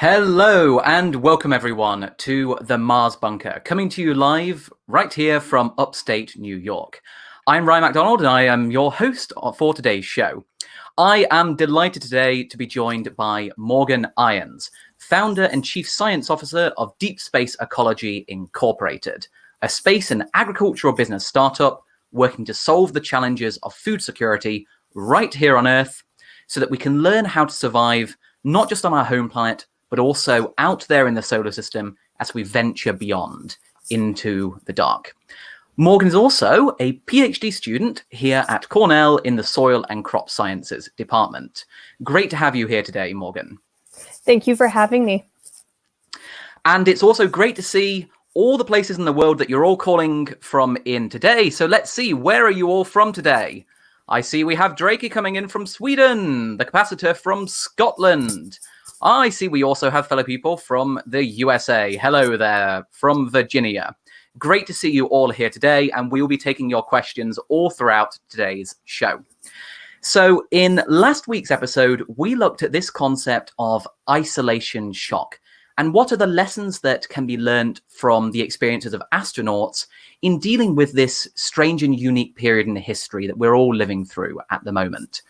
Hello and welcome everyone to the Mars Bunker, coming to you live right here from upstate New York. I'm Ryan MacDonald and I am your host for today's show. I am delighted today to be joined by Morgan Irons, founder and chief science officer of Deep Space Ecology Incorporated, a space and agricultural business startup working to solve the challenges of food security right here on Earth so that we can learn how to survive not just on our home planet, but also out there in the solar system as we venture beyond into the dark. Morgan is also a PhD student here at Cornell in the Soil and Crop Sciences department. Great to have you here today, Morgan. Thank you for having me. And it's also great to see all the places in the world that you're all calling from in today. So let's see, where are you all from today? I see we have Drakey coming in from Sweden, the capacitor from Scotland. I see we also have fellow people from the USA. Hello there, from Virginia. Great to see you all here today, and we will be taking your questions all throughout today's show. So in last week's episode, we looked at this concept of isolation shock, and what are the lessons that can be learned from the experiences of astronauts in dealing with this strange and unique period in history that we're all living through at the moment.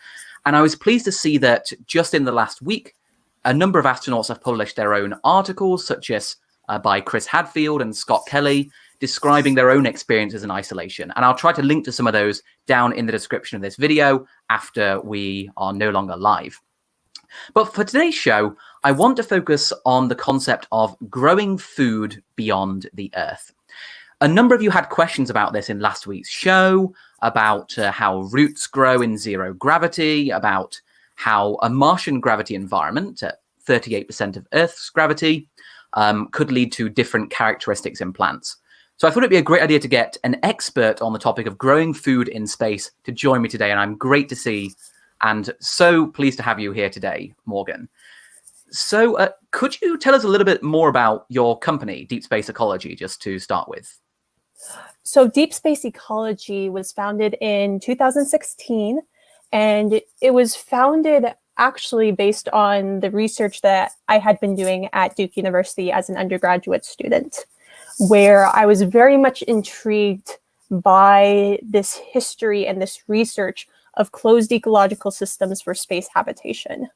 And I was pleased to see that just in the last week, a number of astronauts have published their own articles, such as by Chris Hadfield and Scott Kelly, describing their own experiences in isolation. And I'll try to link to some of those down in the description of this video after we are no longer live. But for today's show, I want to focus on the concept of growing food beyond the Earth. A number of you had questions about this in last week's show, about how roots grow in zero gravity, about how a Martian gravity environment at 38% of Earth's gravity could lead to different characteristics in plants. So I thought it'd be a great idea to get an expert on the topic of growing food in space to join me today. And I'm great to see and so pleased to have you here today, Morgan. So could you tell us a little bit more about your company, Deep Space Ecology, just to start with? So Deep Space Ecology was founded in 2016. And it was founded actually based on the research that I had been doing at Duke University as an undergraduate student, where I was very much intrigued by this history and this research of closed ecological systems for space habitation.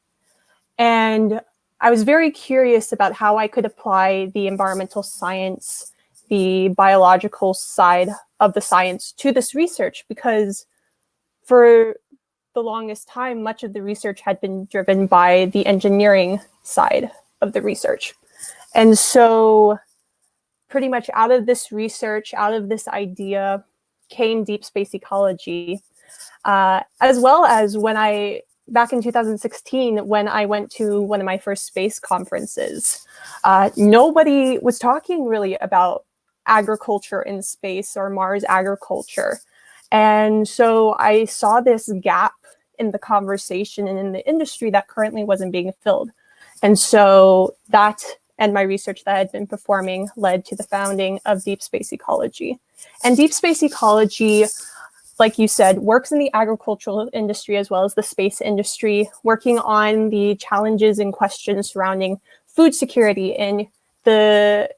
And I was very curious about how I could apply the environmental science, the biological side of the science to this research, because for the longest time, much of the research had been driven by the engineering side of the research. And so pretty much out of this research, out of this idea, came Deep Space Ecology, as well as back in 2016, when I went to one of my first space conferences, nobody was talking really about agriculture in space or Mars agriculture. And so I saw this gap in the conversation and in the industry that currently wasn't being filled. And so that and my research that I had been performing led to the founding of Deep Space Ecology. And Deep Space Ecology, like you said, works in the agricultural industry as well as the space industry, working on the challenges and questions surrounding food security and the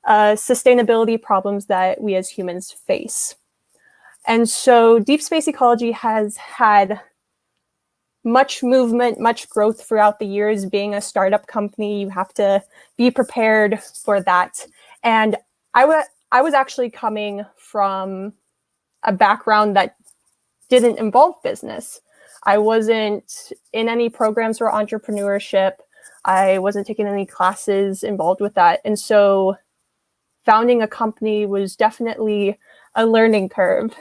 sustainability problems that we as humans face. And so Deep Space Ecology has had much movement, much growth throughout the years. Being a startup company, you have to be prepared for that. And I was actually coming from a background that didn't involve business. I wasn't in any programs for entrepreneurship. I wasn't taking any classes involved with that. And so founding a company was definitely a learning curve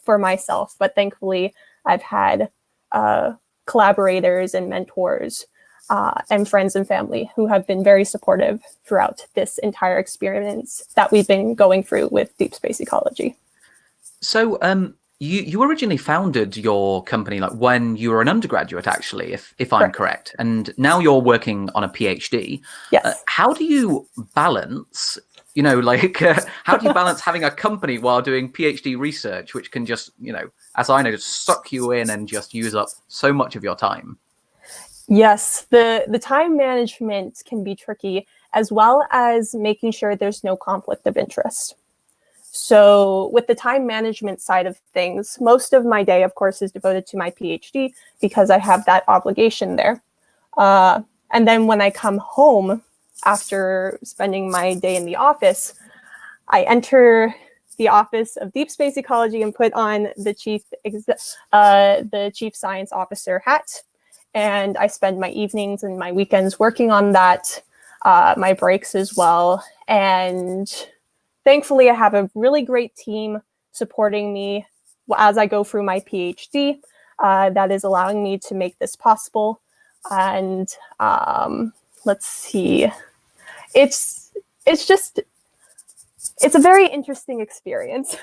for myself, but thankfully I've had collaborators and mentors and friends and family who have been very supportive throughout this entire experience that we've been going through with Deep Space Ecology. So you originally founded your company like when you were an undergraduate, actually, if I'm correct, and now you're working on a PhD. Yes. How do you balance how do you balance having a company while doing PhD research, which can just, as I know, just suck you in and just use up so much of your time? Yes, the time management can be tricky, as well as making sure there's no conflict of interest. So with the time management side of things, most of my day, of course, is devoted to my PhD because I have that obligation there. And then when I come home after spending my day in the office, I enter the Office of Deep Space Ecology and put on the Chief Science Officer hat. And I spend my evenings and my weekends working on that, my breaks as well. And thankfully, I have a really great team supporting me as I go through my PhD that is allowing me to make this possible. And let's see, it's a very interesting experience.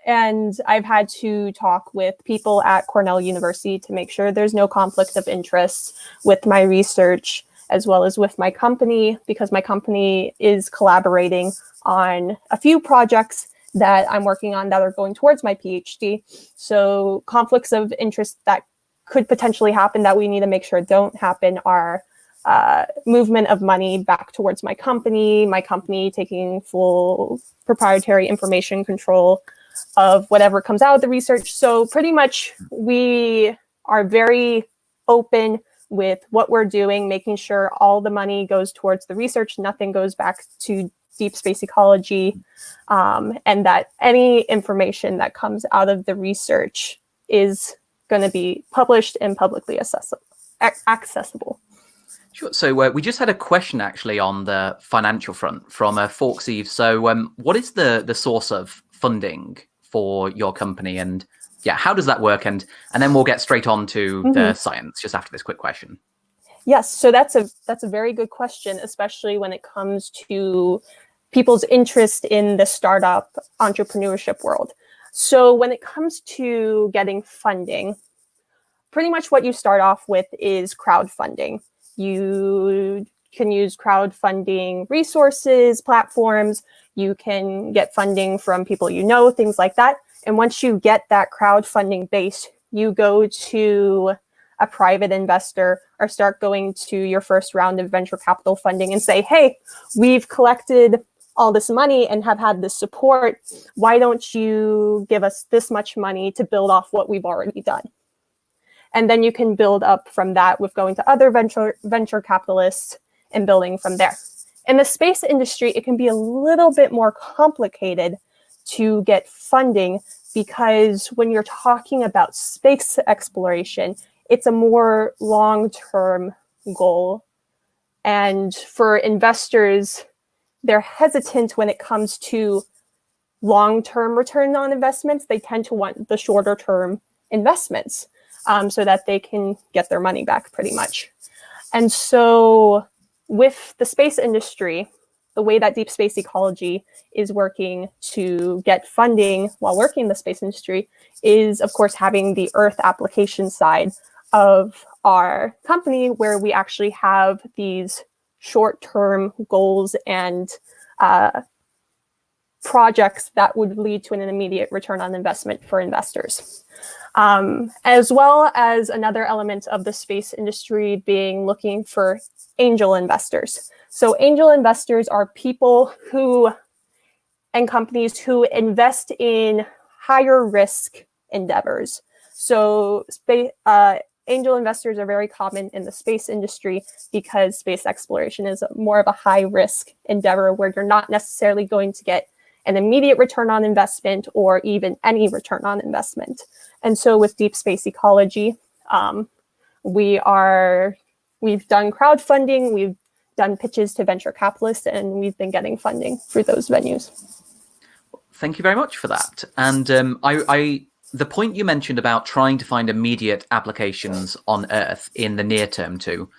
And I've had to talk with people at Cornell University to make sure there's no conflict of interest with my research, as well as with my company, because my company is collaborating on a few projects that I'm working on that are going towards my PhD. So conflicts of interest that could potentially happen that we need to make sure don't happen are movement of money back towards my company taking full proprietary information control of whatever comes out of the research. So pretty much we are very open with what we're doing, making sure all the money goes towards the research, nothing goes back to deep space ecology, and that any information that comes out of the research is going to be published and publicly accessible. Sure. So we just had a question actually on the financial front from Forks Eve. So what is the source of funding for your company, and yeah, how does that work? And then we'll get straight on to the science just after this quick question. Yes, so that's a very good question, especially when it comes to people's interest in the startup entrepreneurship world. So when it comes to getting funding, pretty much what you start off with is crowdfunding. You can use crowdfunding resources, platforms. You can get funding from people you know, things like that. And once you get that crowdfunding base, you go to a private investor or start going to your first round of venture capital funding and say, hey, we've collected all this money and have had this support. Why don't you give us this much money to build off what we've already done? And then you can build up from that with going to other venture capitalists and building from there. In the space industry, it can be a little bit more complicated to get funding because when you're talking about space exploration, it's a more long-term goal. And for investors, they're hesitant when it comes to long-term return on investments. They tend to want the shorter-term investments so that they can get their money back pretty much. And so with the space industry, the way that deep space ecology is working to get funding while working in the space industry is, of course, having the Earth application side of our company where we actually have these short-term goals and projects that would lead to an immediate return on investment for investors. As well as another element of the space industry being looking for angel investors. So angel investors are people who and companies who invest in higher risk endeavors. So angel investors are very common in the space industry because space exploration is more of a high risk endeavor where you're not necessarily going to get an immediate return on investment or even any return on investment. And so with deep space ecology, we've done crowdfunding, we've done pitches to venture capitalists, and we've been getting funding through those venues. Thank you very much for that. And the point you mentioned about trying to find immediate applications on Earth in the near term too,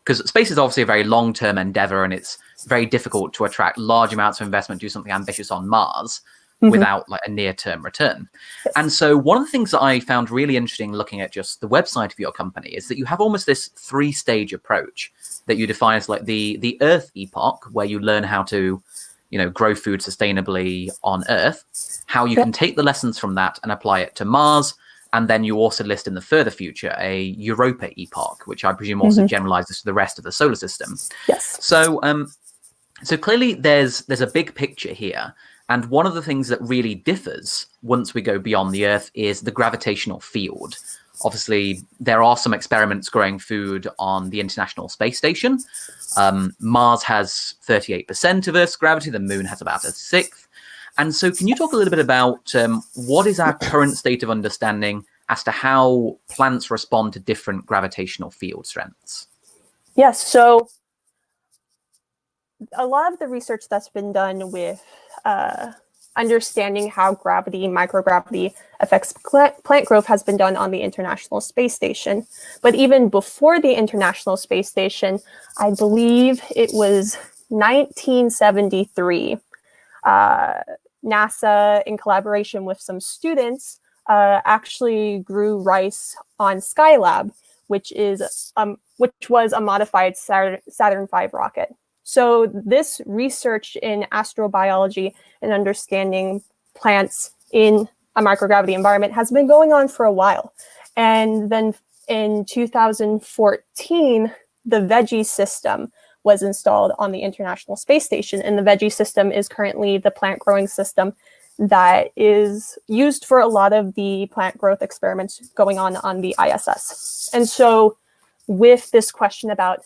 because space is obviously a very long-term endeavor and it's very difficult to attract large amounts of investment, do something ambitious on Mars without like a near-term return. Yes. And so one of the things that I found really interesting looking at just the website of your company is that you have almost this three-stage approach that you define as like the Earth epoch, where you learn how to, you know, grow food sustainably on Earth, how you can take the lessons from that and apply it to Mars, And then you also list in the further future a Europa epoch, which I presume also generalizes to the rest of the solar system. Yes. So, so clearly there's a big picture here. And one of the things that really differs once we go beyond the Earth is the gravitational field. Obviously, there are some experiments growing food on the International Space Station. Mars has 38% of Earth's gravity. The Moon has about a sixth. And so can you talk a little bit about what is our current state of understanding as to how plants respond to different gravitational field strengths? Yes. So a lot of the research that's been done with understanding how gravity, microgravity affects plant growth has been done on the International Space Station. But even before the International Space Station, I believe it was 1973, NASA, in collaboration with some students, actually grew rice on Skylab, which was a modified Saturn V rocket. So this research in astrobiology and understanding plants in a microgravity environment has been going on for a while. And then in 2014, the Veggie system was installed on the International Space Station. And the Veggie system is currently the plant growing system that is used for a lot of the plant growth experiments going on the ISS. And so with this question about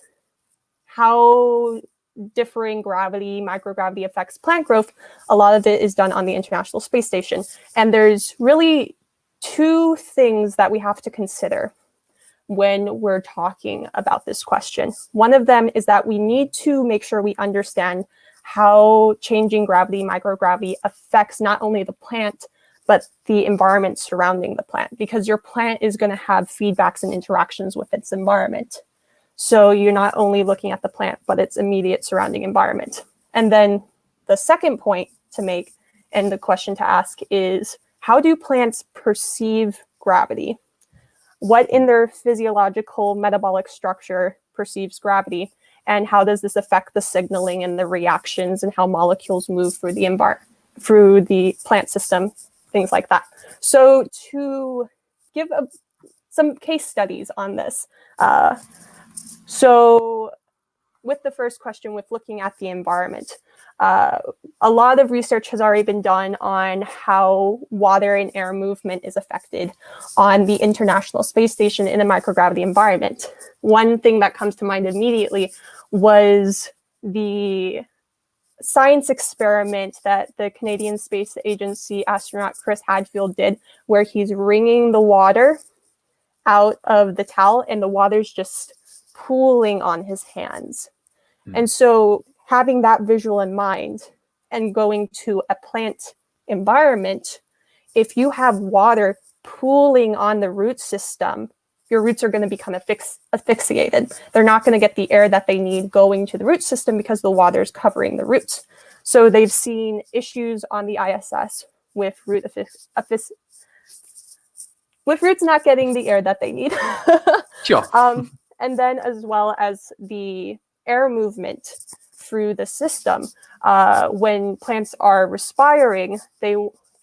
how differing gravity, microgravity affects plant growth, a lot of it is done on the International Space Station. And there's really two things that we have to consider when we're talking about this question. One of them is that we need to make sure we understand how changing gravity, microgravity affects not only the plant, but the environment surrounding the plant, because your plant is going to have feedbacks and interactions with its environment. So you're not only looking at the plant, but its immediate surrounding environment. And then the second point to make and the question to ask is, how do plants perceive gravity? What in their physiological metabolic structure perceives gravity? And how does this affect the signaling and the reactions and how molecules move through the plant system, things like that. So to give some case studies on this, so with the first question, with looking at the environment, a lot of research has already been done on how water and air movement is affected on the International Space Station in a microgravity environment. One thing that comes to mind immediately was the science experiment that the Canadian Space Agency astronaut Chris Hadfield did, where he's wringing the water out of the towel and the water's just pooling on his hands. And so having that visual in mind and going to a plant environment, if you have water pooling on the root system, your roots are going to become asphyxiated. They're not going to get the air that they need going to the root system because the water is covering the roots. So they've seen issues on the ISS with with roots not getting the air that they need. Sure. And then as well as the air movement through the system. When plants are respiring,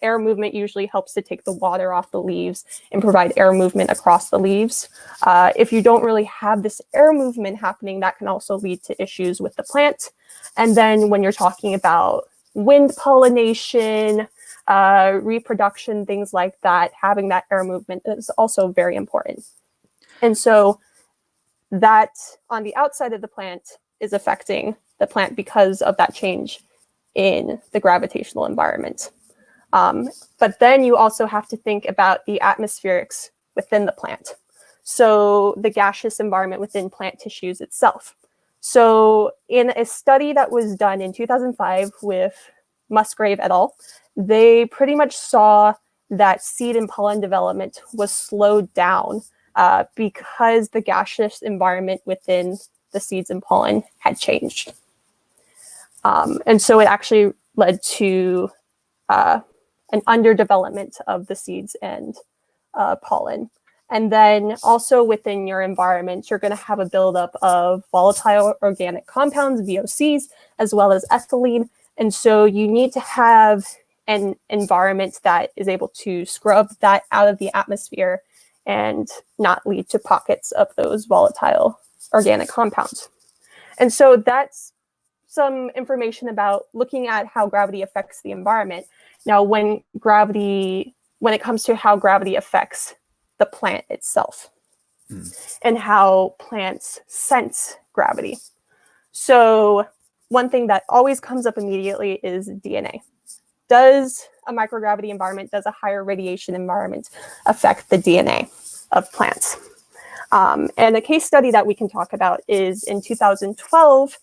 air movement usually helps to take the water off the leaves and provide air movement across the leaves. If you don't really have this air movement happening, that can also lead to issues with the plant. And then when you're talking about wind pollination, reproduction, things like that, having that air movement is also very important. And so that on the outside of the plant is affecting the plant because of that change in the gravitational environment. But then you also have to think about the atmospherics within the plant. So the gaseous environment within plant tissues itself. So in a study that was done in 2005 with Musgrave et al., they pretty much saw that seed and pollen development was slowed down because the gaseous environment within the seeds and pollen had changed. And so it actually led to an underdevelopment of the seeds and pollen. And then also within your environment, you're going to have a buildup of volatile organic compounds, VOCs, as well as ethylene. And so you need to have an environment that is able to scrub that out of the atmosphere and not lead to pockets of those volatile organic compounds. And so that's some information about looking at how gravity affects the environment. Now, when it comes to how gravity affects the plant itself and how plants sense gravity. So one thing that always comes up immediately is DNA. Does a microgravity environment, does a higher radiation environment affect the DNA of plants? And a case study that we can talk about is in 2012,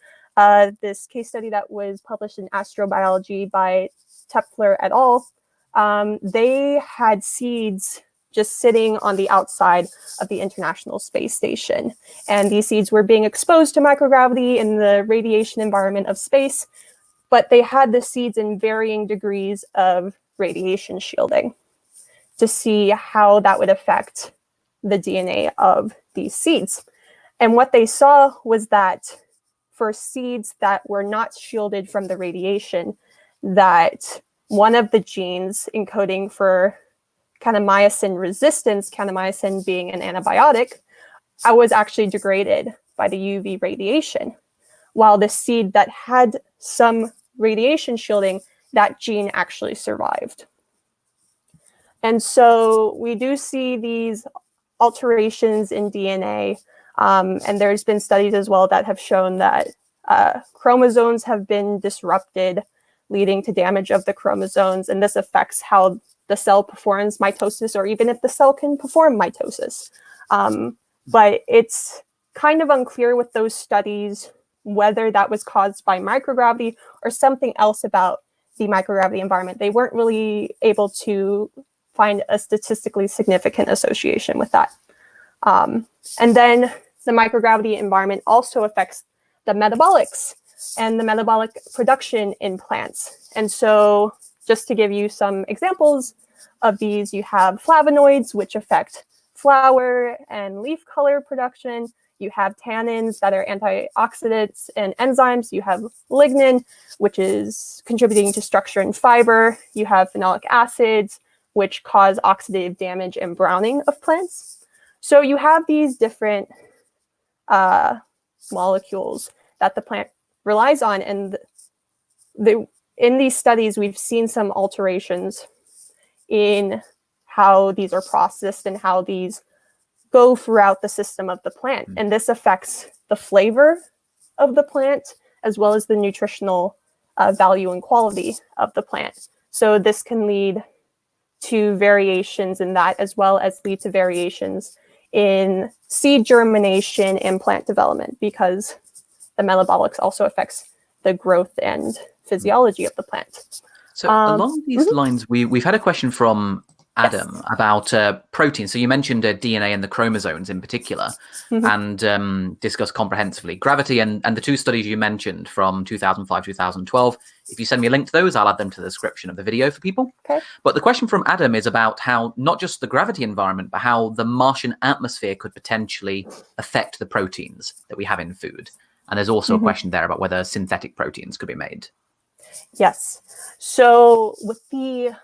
this case study that was published in Astrobiology by Tepler et al. They had seeds just sitting on the outside of the International Space Station. And these seeds were being exposed to microgravity in the radiation environment of space, but they had the seeds in varying degrees of radiation shielding to see how that would affect the DNA of these seeds. And what they saw was that for seeds that were not shielded from the radiation, that one of the genes encoding for kanamycin resistance, kanamycin being an antibiotic, was actually degraded by the UV radiation. While the seed that had some radiation shielding, that gene actually survived. And so we do see these alterations in DNA, and there's been studies as well that have shown that chromosomes have been disrupted, leading to damage of the chromosomes, and this affects how the cell performs mitosis, or even if the cell can perform mitosis. But it's kind of unclear with those studies whether that was caused by microgravity or something else about the microgravity environment. They weren't really able to find a statistically significant association with that. And then the microgravity environment also affects the metabolics and the metabolic production in plants. And so just to give you some examples of these, you have flavonoids, which affect flower and leaf color production. You have tannins that are antioxidants and enzymes. You have lignin, which is contributing to structure and fiber. You have phenolic acids, which cause oxidative damage and browning of plants. So you have these different molecules that the plant relies on. And in these studies, we've seen some alterations in how these are processed and how these go throughout the system of the plant. And this affects the flavor of the plant, as well as the nutritional value and quality of the plant. So this can lead to variations in that, as well as lead to variations in seed germination and plant development, because the metabolics also affects the growth and physiology of the plant. So along these lines, we've had a question from Adam about protein. So you mentioned DNA and the chromosomes in particular, and discussed comprehensively gravity and the two studies you mentioned from 2005, 2012. If you send me a link to those, I'll add them to the description of the video for people. Okay. But the question from Adam is about how not just the gravity environment, but how the Martian atmosphere could potentially affect the proteins that we have in food. And there's also a question there about whether synthetic proteins could be made. Yes. So with the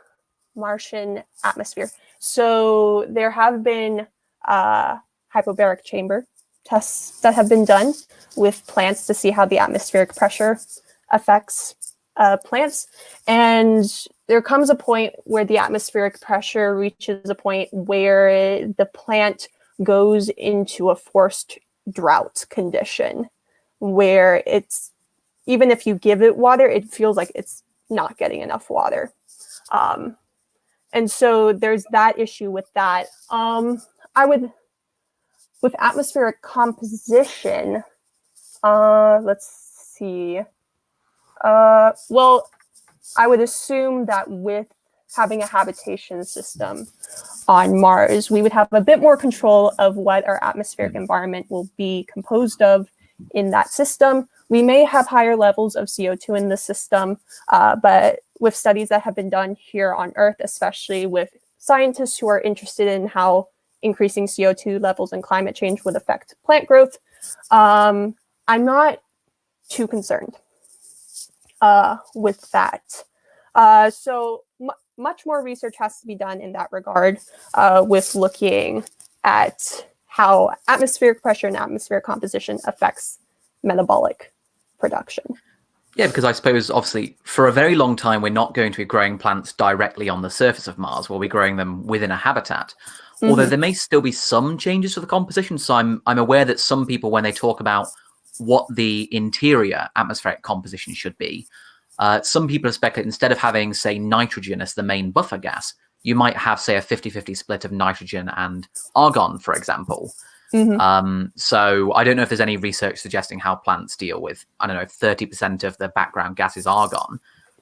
Martian atmosphere, so there have been hyperbaric chamber tests that have been done with plants to see how the atmospheric pressure affects plants. And there comes a point where the atmospheric pressure reaches a point where the plant goes into a forced drought condition, where it's, even if you give it water, it feels like it's not getting enough water. And so there's that issue with that. With atmospheric composition, let's see. Well, I would assume that with having a habitation system on Mars, we would have a bit more control of what our atmospheric environment will be composed of in that system. We may have higher levels of CO2 in the system, but with studies that have been done here on Earth, especially with scientists who are interested in how increasing CO2 levels and climate change would affect plant growth, I'm not too concerned with that. So much more research has to be done in that regard, with looking at how atmospheric pressure and atmospheric composition affects metabolic production. Yeah, because I suppose, obviously, for a very long time, we're not going to be growing plants directly on the surface of Mars. We'll be growing them within a habitat. Although there may still be some changes to the composition. So I'm aware that some people, when they talk about what the interior atmospheric composition should be, some people have speculated instead of having, say, nitrogen as the main buffer gas, you might have, say, a 50-50 split of nitrogen and argon, for example. So I don't know if there's any research suggesting how plants deal with, I don't know, 30% of the background gas is argon.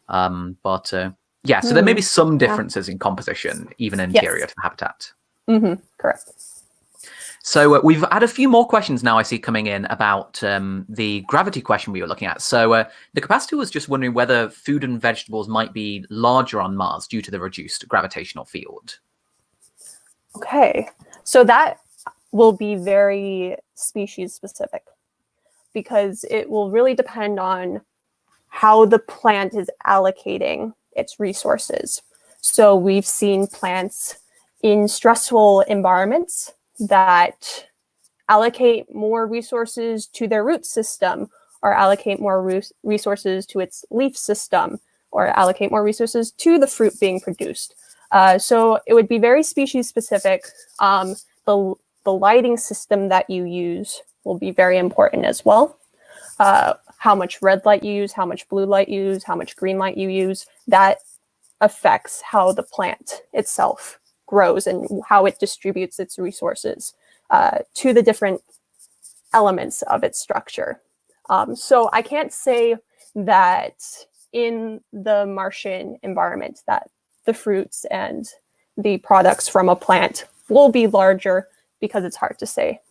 Yeah, so there may be some differences in composition, even interior to the habitat. Correct. So we've had a few more questions now I see coming in about the gravity question we were looking at. So the capacitor was just wondering whether food and vegetables might be larger on Mars due to the reduced gravitational field. Okay, so that will be very species specific, because it will really depend on how the plant is allocating its resources. So we've seen plants in stressful environments that allocate more resources to their root system, or allocate more resources to its leaf system, or allocate more resources to the fruit being produced. So it would be very species specific. The lighting system that you use will be very important as well. How much red light you use, how much blue light you use, how much green light you use, that affects how the plant itself grows and how it distributes its resources to the different elements of its structure. So I can't say that in the Martian environment that the fruits and the products from a plant will be larger, because it's hard to say.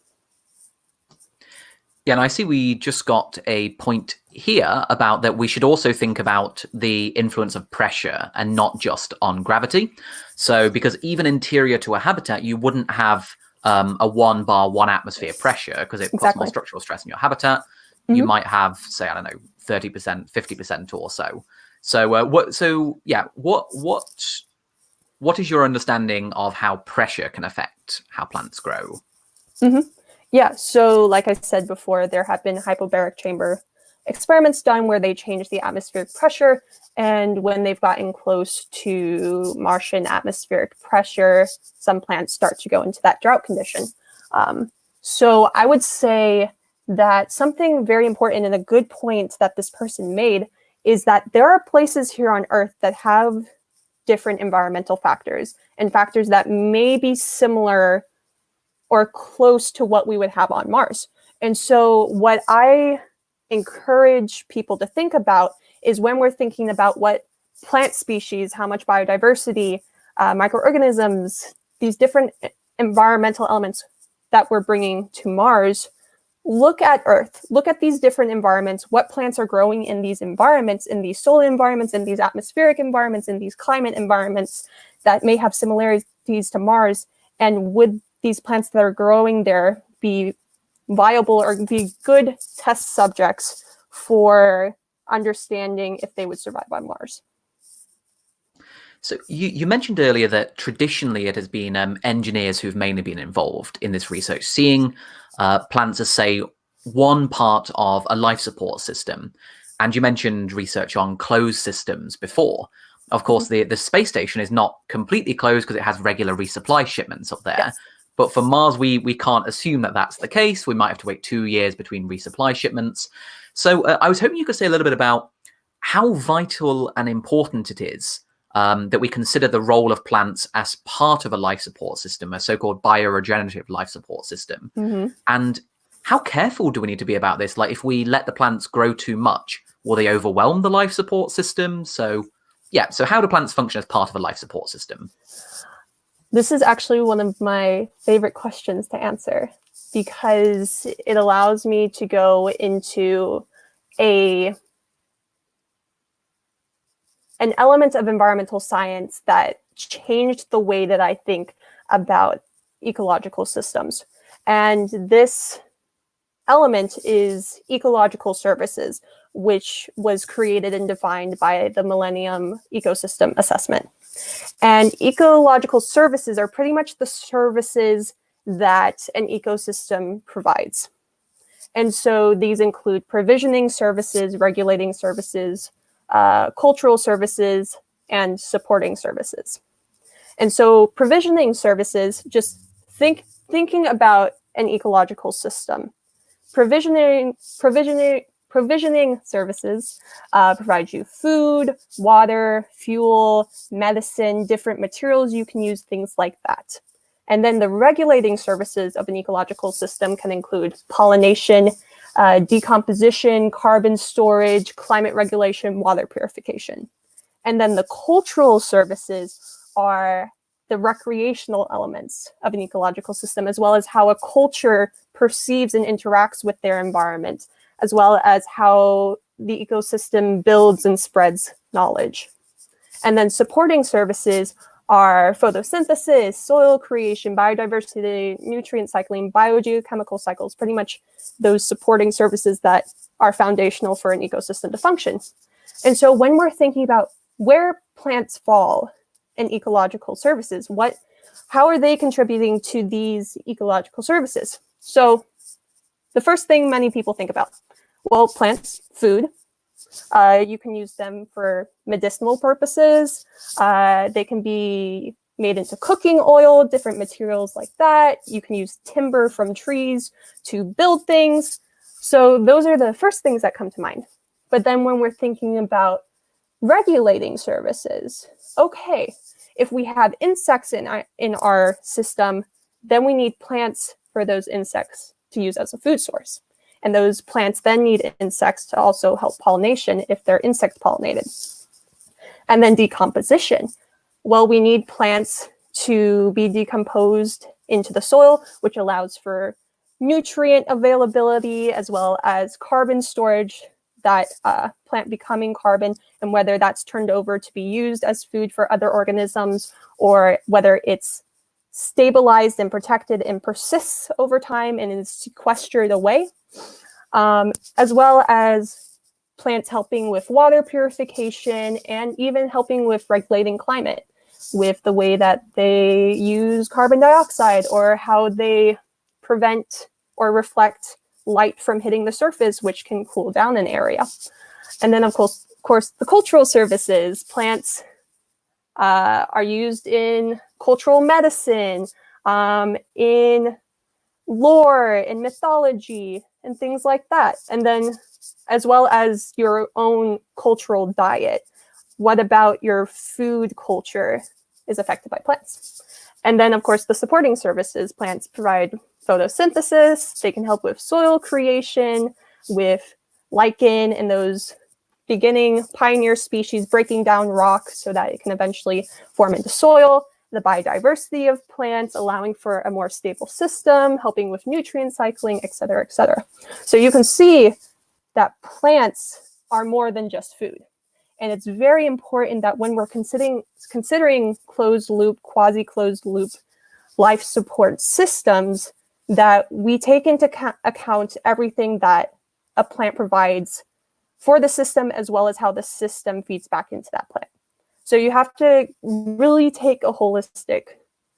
Yeah, and I see we just got a point here about that we should also think about the influence of pressure and not just on gravity. So because even interior to a habitat, you wouldn't have a 1 bar 1 atmosphere pressure, because it puts more structural stress in your habitat. You might have, say, I don't know, 30%, 50% or so. So what is your understanding of how pressure can affect how plants grow? Yeah, so like I said before, there have been hypobaric chamber experiments done where they change the atmospheric pressure, and when they've gotten close to Martian atmospheric pressure, some plants start to go into that drought condition. So I would say that something very important and a good point that this person made is that there are places here on Earth that have different environmental factors, and factors that may be similar or close to what we would have on Mars. And so what I encourage people to think about is, when we're thinking about what plant species, how much biodiversity, microorganisms, these different environmental elements that we're bringing to Mars, look at Earth, look at these different environments, what plants are growing in these environments, in these solar environments, in these atmospheric environments, in these climate environments that may have similarities to Mars, and would these plants that are growing there be viable or be good test subjects for understanding if they would survive on Mars. So you mentioned earlier that traditionally it has been engineers who've mainly been involved in this research, seeing plants as, say, one part of a life support system. And you mentioned research on closed systems before. Of course, the space station is not completely closed because it has regular resupply shipments up there. Yes. But for Mars, we can't assume that that's the case. We might have to wait 2 years between resupply shipments. So I was hoping you could say a little bit about how vital and important it is that we consider the role of plants as part of a life support system, a so-called bio-regenerative life support system. And how careful do we need to be about this? Like, if we let the plants grow too much, will they overwhelm the life support system? So yeah, so how do plants function as part of a life support system? This is actually one of my favorite questions to answer, because it allows me to go into an element of environmental science that changed the way that I think about ecological systems. And this element is ecological services, which was created and defined by the Millennium Ecosystem Assessment. And ecological services are pretty much the services that an ecosystem provides. And so these include provisioning services, regulating services, cultural services, and supporting services. And so provisioning services, just thinking about an ecological system. Provisioning services provide you food, water, fuel, medicine, different materials you can use, things like that. And then the regulating services of an ecological system can include pollination, decomposition, carbon storage, climate regulation, water purification. And then the cultural services are the recreational elements of an ecological system, as well as how a culture perceives and interacts with their environment, as well as how the ecosystem builds and spreads knowledge. And then supporting services are photosynthesis, soil creation, biodiversity, nutrient cycling, biogeochemical cycles, pretty much those supporting services that are foundational for an ecosystem to function. And so when we're thinking about where plants fall in ecological services, how are they contributing to these ecological services? So the first thing many people think about, well, plants, food. You can use them for medicinal purposes. They can be made into cooking oil, different materials like that. You can use timber from trees to build things. So those are the first things that come to mind. But then when we're thinking about regulating services, okay, if we have insects in our system, then we need plants for those insects to use as a food source. And those plants then need insects to also help pollination if they're insect pollinated. And then decomposition. Well, we need plants to be decomposed into the soil, which allows for nutrient availability as well as carbon storage, that plant becoming carbon, and whether that's turned over to be used as food for other organisms, or whether it's stabilized and protected and persists over time and is sequestered away, as well as plants helping with water purification and even helping with regulating climate with the way that they use carbon dioxide or how they prevent or reflect light from hitting the surface, which can cool down an area. And then, of course, the cultural services. Plants are used in cultural medicine, in lore, in mythology, and things like that. And then, as well as your own cultural diet, what about your food culture is affected by plants? And then, of course, the supporting services. Plants provide photosynthesis. They can help with soil creation, with lichen and those beginning pioneer species breaking down rock so that it can eventually form into soil. The biodiversity of plants, allowing for a more stable system, helping with nutrient cycling, et cetera, et cetera. So you can see that plants are more than just food. And it's very important that when we're considering closed loop, quasi-closed loop life support systems, that we take into account everything that a plant provides for the system, as well as how the system feeds back into that plant. So you have to really take a holistic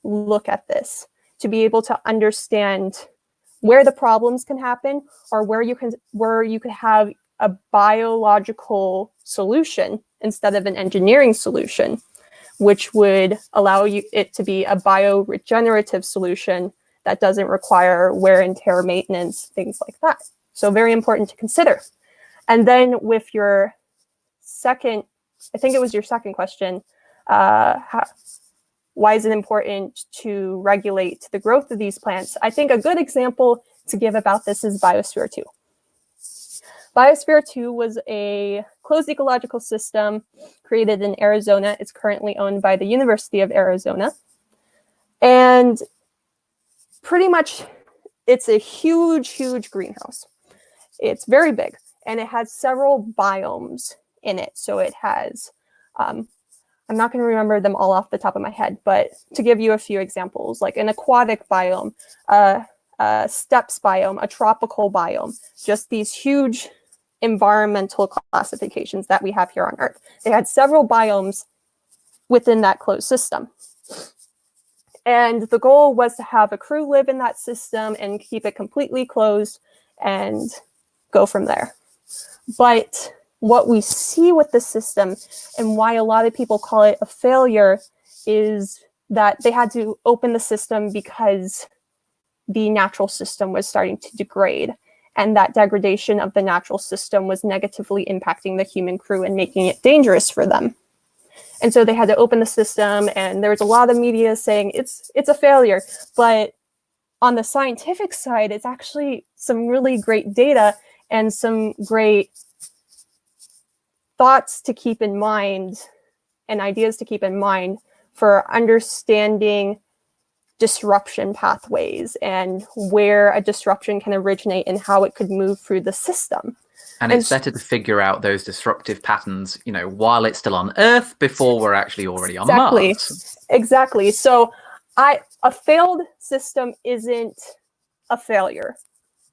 look at this to be able to understand where the problems can happen, or where you could have a biological solution instead of an engineering solution, which would allow it to be a bio-regenerative solution that doesn't require wear and tear maintenance, things like that. So very important to consider. And then with your second, I think it was your second question, why is it important to regulate the growth of these plants? I think a good example to give about this is Biosphere 2. Biosphere 2 was a closed ecological system created in Arizona. It's currently owned by the University of Arizona. And pretty much, it's a huge, huge greenhouse. It's very big, and it has several biomes in it. So it has, I'm not going to remember them all off the top of my head, but to give you a few examples, like an aquatic biome, a steppes biome, a tropical biome, just these huge environmental classifications that we have here on Earth. They had several biomes within that closed system. And the goal was to have a crew live in that system and keep it completely closed and go from there. But what we see with the system and why a lot of people call it a failure is that they had to open the system because the natural system was starting to degrade. And that degradation of the natural system was negatively impacting the human crew and making it dangerous for them. And so they had to open the system, and there was a lot of media saying it's a failure. But on the scientific side, it's actually some really great data and some great thoughts to keep in mind and ideas to keep in mind for understanding disruption pathways and where a disruption can originate and how it could move through the system. And it's better to figure out those disruptive patterns, while it's still on Earth before we're actually already on Mars. Exactly. So a failed system isn't a failure.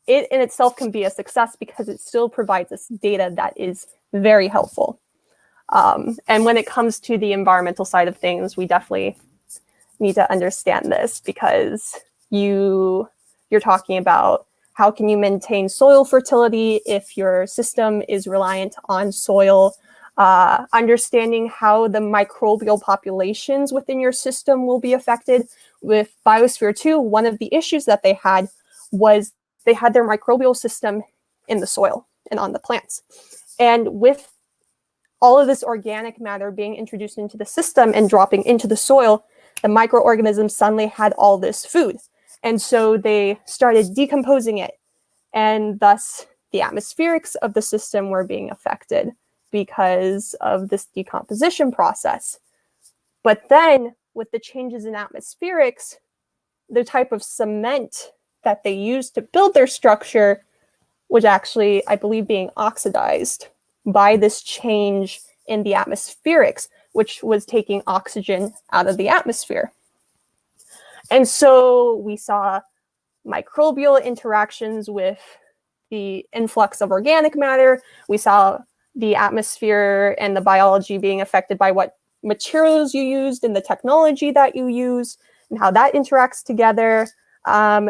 It in itself can be a success because it still provides us data that is very helpful. And when it comes to the environmental side of things, we definitely need to understand this because you're talking about how can you maintain soil fertility if your system is reliant on soil, understanding how the microbial populations within your system will be affected. With Biosphere 2, one of the issues that they had was they had their microbial system in the soil and on the plants. And with all of this organic matter being introduced into the system and dropping into the soil, the microorganisms suddenly had all this food. And so they started decomposing it. And thus, the atmospherics of the system were being affected because of this decomposition process. But then, with the changes in atmospherics, the type of cement that they used to build their structure was actually, I believe, being oxidized by this change in the atmospherics, which was taking oxygen out of the atmosphere. And so we saw microbial interactions with the influx of organic matter. We saw the atmosphere and the biology being affected by what materials you used and the technology that you use and how that interacts together.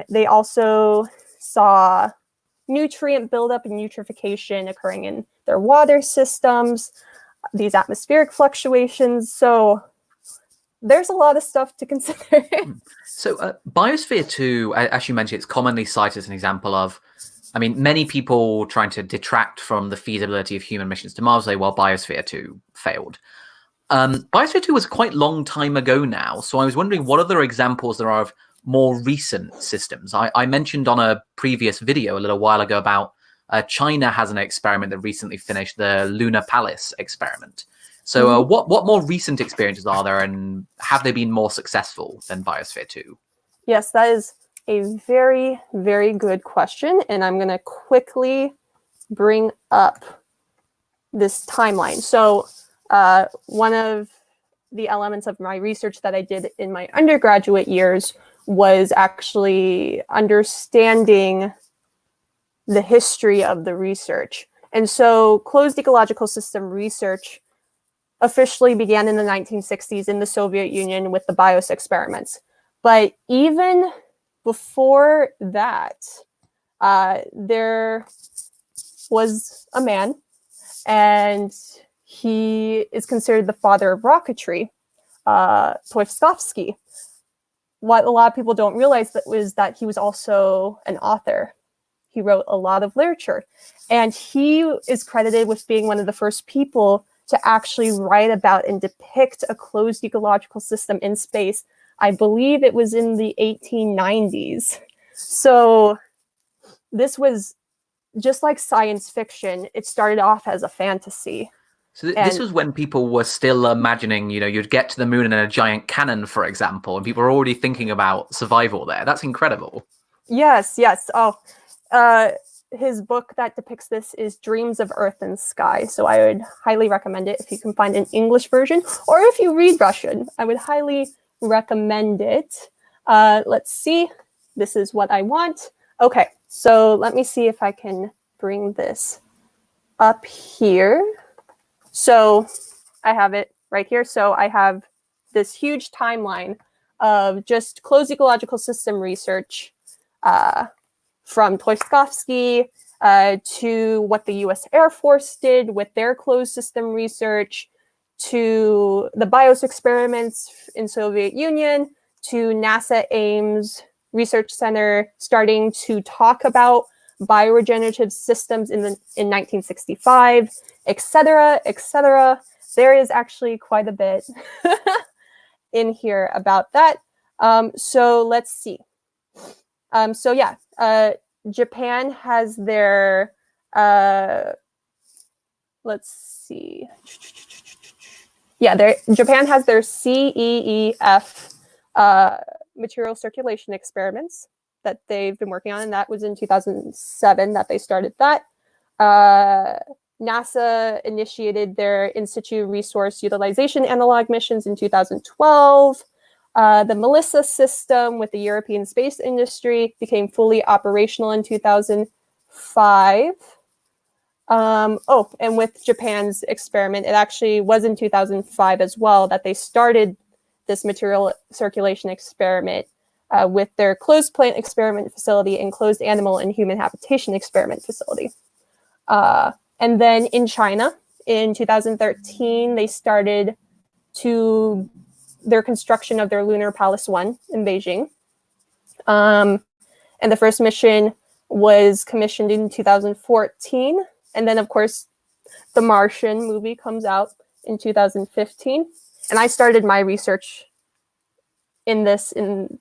They also saw nutrient buildup and eutrophication occurring in their water systems, these atmospheric fluctuations. So there's a lot of stuff to consider. So Biosphere 2, as you mentioned, it's commonly cited as an example of, many people trying to detract from the feasibility of human missions to Mars, while Biosphere 2 failed. Biosphere 2 was quite a long time ago now, so I was wondering what other examples there are of more recent systems. I mentioned on a previous video a little while ago about China has an experiment that recently finished, the Lunar Palace experiment. So what more recent experiences are there, and have they been more successful than Biosphere 2? Yes, that is a very, very good question. And I'm going to quickly bring up this timeline. So one of the elements of my research that I did in my undergraduate years was actually understanding the history of the research. And so closed ecological system research officially began in the 1960s in the Soviet Union with the BIOS experiments. But even before that, there was a man, and he is considered the father of rocketry, Toivskovsky. What a lot of people don't realize was that he was also an author. He wrote a lot of literature, and he is credited with being one of the first people to actually write about and depict a closed ecological system in space. I believe it was in the 1890s. So this was just like science fiction. It started off as a fantasy. So this was when people were still imagining, you'd get to the moon in a giant cannon, for example, and people were already thinking about survival there. That's incredible. Yes. Oh, his book that depicts this is Dreams of Earth and Sky. So I would highly recommend it if you can find an English version, or if you read Russian, I would highly recommend it. Let's see. This is what I want. Okay, so let me see if I can bring this up here. So I have it right here. So I have this huge timeline of just closed ecological system research from Troikowski to what the US Air Force did with their closed system research, to the BIOS experiments in Soviet Union, to NASA Ames Research Center starting to talk about bio-regenerative systems in 1965, etc., etc. There is actually quite a bit in here about that. So let's see. Japan has their, let's see. Yeah, Japan has their CEEF material circulation experiments that they've been working on, and that was in 2007 that they started that. NASA initiated their in situ resource utilization analog missions in 2012. The Melissa system with the European space industry became fully operational in 2005. And with Japan's experiment, it actually was in 2005 as well that they started this material circulation experiment with their closed plant experiment facility and closed animal and human habitation experiment facility. And then in China, in 2013, they started their construction of their Lunar Palace 1 in Beijing. And the first mission was commissioned in 2014. And then, of course, the Martian movie comes out in 2015. And I started my research in this in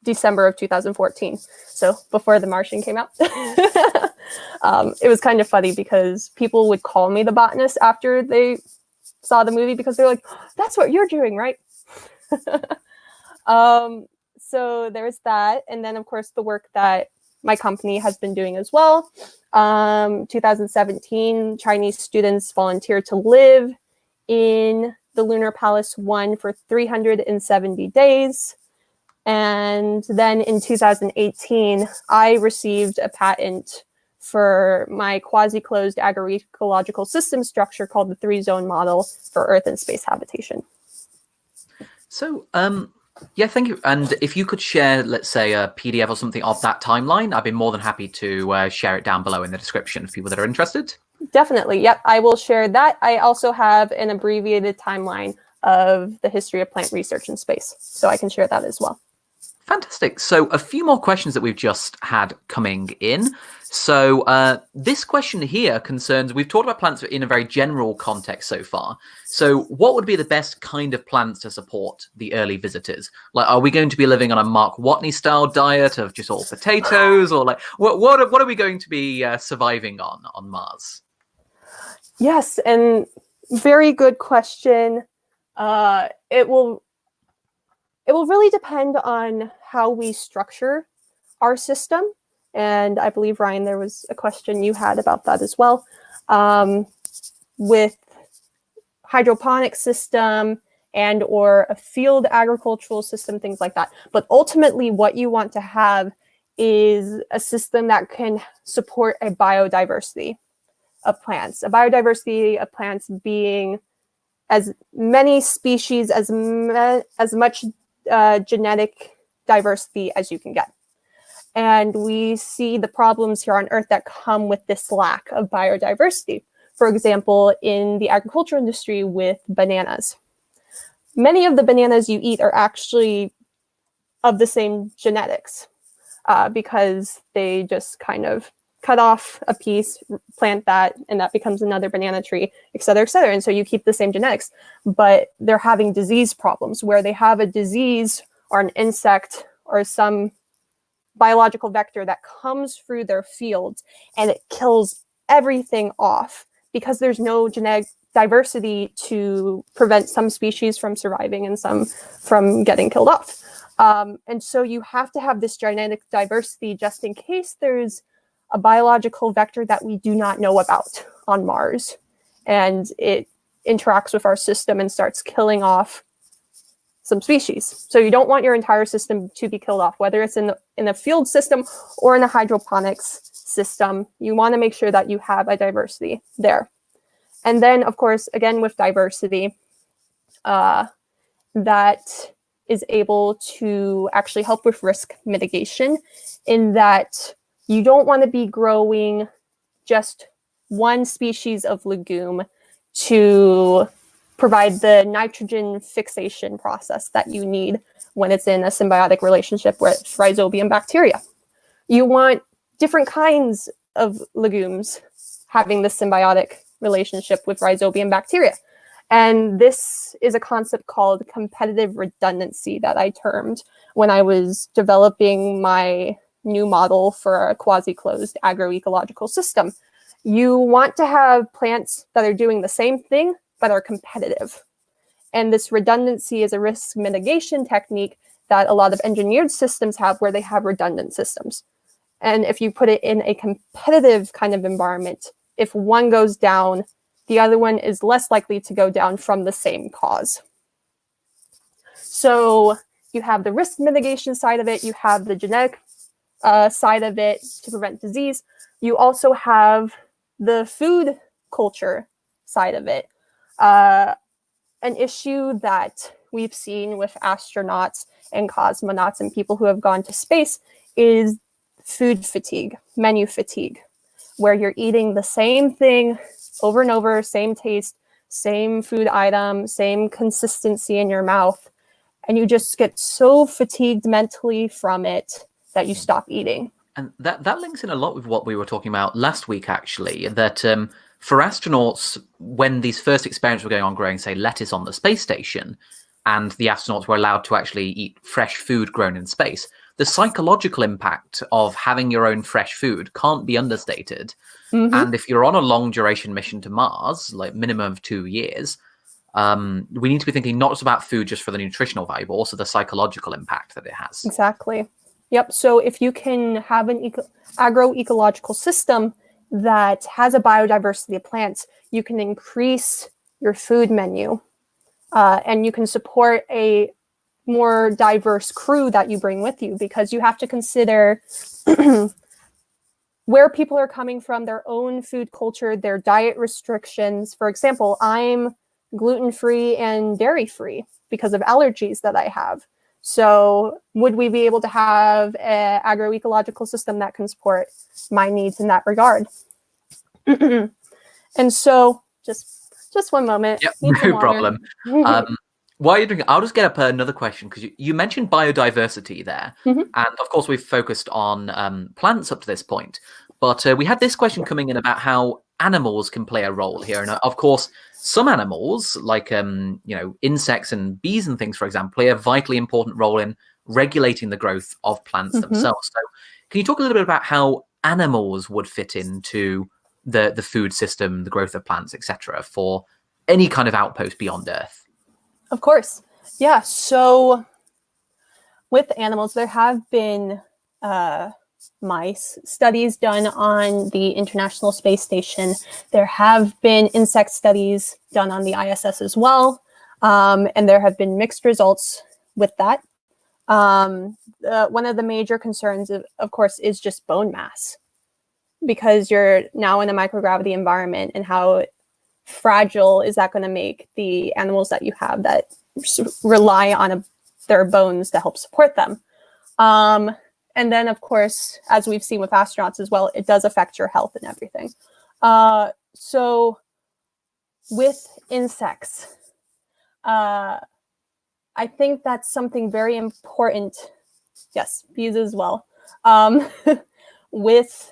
December of 2014. So before the Martian came out. It was kind of funny because people would call me the botanist after they saw the movie because they're like, that's what you're doing, right? So there's that. And then, of course, the work that my company has been doing as well. 2017, Chinese students volunteered to live in the Lunar Palace 1 for 370 days. And then in 2018, I received a patent for my quasi-closed agroecological system structure called the 3-zone model for Earth and space habitation. So, yeah, thank you. And if you could share, let's say, a PDF or something of that timeline, I'd be more than happy to share it down below in the description for people that are interested. Definitely. Yep, I will share that. I also have an abbreviated timeline of the history of plant research in space, so I can share that as well. Fantastic. So a few more questions that we've just had coming in. So this question here concerns, we've talked about plants in a very general context so far. So what would be the best kind of plants to support the early visitors? Like, are we going to be living on a Mark Watney style diet of just all potatoes, or like what are we going to be surviving on Mars? Yes, and very good question. It will really depend on how we structure our system. And I believe, Ryan, there was a question you had about that as well. With hydroponic system and or a field agricultural system, things like that. But ultimately, what you want to have is a system that can support a biodiversity of plants. A biodiversity of plants being as many species, as much genetic diversity as you can get. And we see the problems here on Earth that come with this lack of biodiversity. For example, in the agriculture industry with bananas. Many of the bananas you eat are actually of the same genetics because they just kind of cut off a piece, plant that, and that becomes another banana tree, et cetera, et cetera. And so you keep the same genetics, but they're having disease problems where they have a disease or an insect or some biological vector that comes through their fields and it kills everything off because there's no genetic diversity to prevent some species from surviving and some from getting killed off. And so you have to have this genetic diversity just in case there's a biological vector that we do not know about on Mars. And it interacts with our system and starts killing off some species. So you don't want your entire system to be killed off, whether it's in a field system or in a hydroponics system. You want to make sure that you have a diversity there. And then, of course, again, with diversity, that is able to actually help with risk mitigation, in that you don't want to be growing just one species of legume to provide the nitrogen fixation process that you need when it's in a symbiotic relationship with rhizobium bacteria. You want different kinds of legumes having this symbiotic relationship with rhizobium bacteria. And this is a concept called competitive redundancy that I termed when I was developing my new model for a quasi-closed agroecological system. You want to have plants that are doing the same thing, but are competitive. And this redundancy is a risk mitigation technique that a lot of engineered systems have, where they have redundant systems. And if you put it in a competitive kind of environment, if one goes down, the other one is less likely to go down from the same cause. So you have the risk mitigation side of it, you have the genetic side of it to prevent disease. You also have the food culture side of it. An issue that we've seen with astronauts and cosmonauts and people who have gone to space is food fatigue, menu fatigue, where you're eating the same thing over and over, same taste, same food item, same consistency in your mouth, and you just get so fatigued mentally from it that you stop eating. And that links in a lot with what we were talking about last week, actually, that for astronauts, when these first experiments were going on growing, say, lettuce on the space station, and the astronauts were allowed to actually eat fresh food grown in space, the psychological impact of having your own fresh food can't be understated. Mm-hmm. And if you're on a long duration mission to Mars, like minimum of 2 years, we need to be thinking not just about food just for the nutritional value, but also the psychological impact that it has. Exactly. Yep. So if you can have an agroecological system that has a biodiversity of plants, you can increase your food menu, and you can support a more diverse crew that you bring with you, because you have to consider where people are coming from, their own food culture, their diet restrictions. For example, I'm gluten-free and dairy-free because of allergies that I have. So would we be able to have an agroecological system that can support my needs in that regard? And so just one moment. Yep, no problem. While you're doing it, I'll just get up another question, because you mentioned biodiversity there. Mm-hmm. And of course, we've focused on plants up to this point. But we had this question coming in about how animals can play a role here. And of course, some animals, like insects and bees and things, for example, play a vitally important role in regulating the growth of plants mm-hmm. themselves. So can you talk a little bit about how animals would fit into the food system, the growth of plants, etc., for any kind of outpost beyond Earth? Of course. Yeah. So with animals, there have been mice studies done on the International Space Station. There have been insect studies done on the ISS as well. And there have been mixed results with that. One of the major concerns, of course, is just bone mass, because you're now in a microgravity environment, and how fragile is that going to make the animals that you have that rely on their bones to help support them. And then, of course, as we've seen with astronauts as well, it does affect your health and everything. So with insects, I think that's something very important. Yes, bees as well. With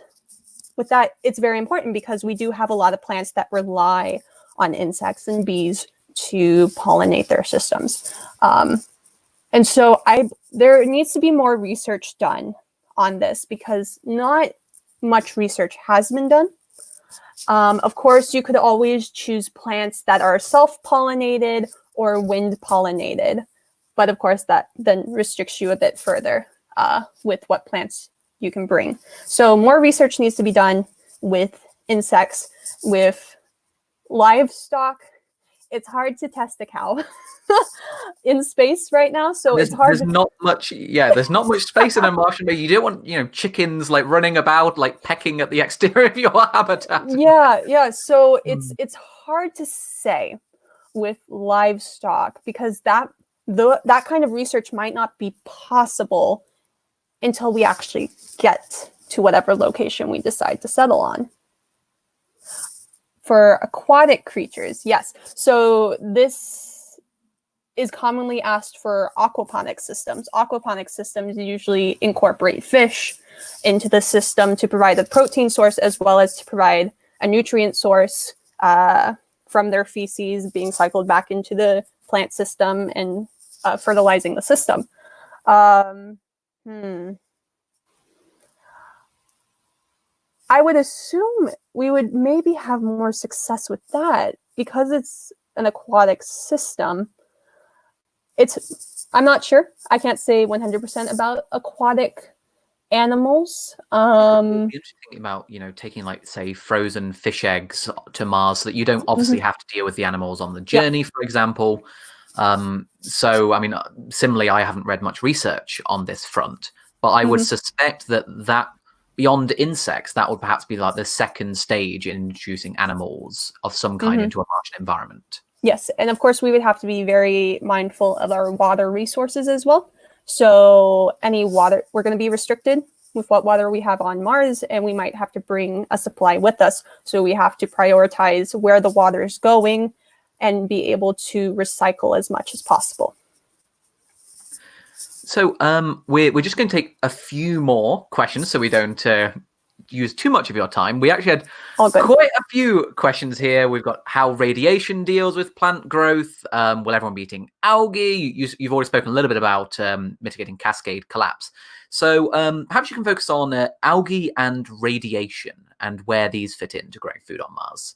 that, it's very important, because we do have a lot of plants that rely on insects and bees to pollinate their systems. And so there needs to be more research done on this, because not much research has been done. Of course, you could always choose plants that are self-pollinated or wind-pollinated. But of course, that then restricts you a bit further with what plants you can bring. So more research needs to be done with insects, with livestock, it's hard to test a cow in space right now, so it's hard. There's not much. Yeah, there's not much space in a Martian base. You don't want chickens like running about like pecking at the exterior of your habitat. Yeah. So it's hard to say with livestock because that kind of research might not be possible until we actually get to whatever location we decide to settle on. For aquatic creatures, yes. So this is commonly asked for aquaponic systems. Aquaponic systems usually incorporate fish into the system to provide a protein source as well as to provide a nutrient source from their feces being cycled back into the plant system and fertilizing the system. I would assume we would maybe have more success with that because it's an aquatic system. I'm not sure. I can't say 100% about aquatic animals. It'd be interesting about taking like say frozen fish eggs to Mars so that you don't obviously have to deal with the animals on the journey, for example. So I mean, similarly, I haven't read much research on this front, but I would suspect that beyond insects, that would perhaps be like the second stage in introducing animals of some kind into a Martian environment. Yes, and of course we would have to be very mindful of our water resources as well. So any water, we're going to be restricted with what water we have on Mars, and we might have to bring a supply with us. So we have to prioritize where the water is going and be able to recycle as much as possible. So we're just going to take a few more questions so we don't use too much of your time. We actually had quite a few questions here. We've got how radiation deals with plant growth. Will everyone be eating algae? You've already spoken a little bit about mitigating cascade collapse. So perhaps you can focus on algae and radiation and where these fit into growing food on Mars.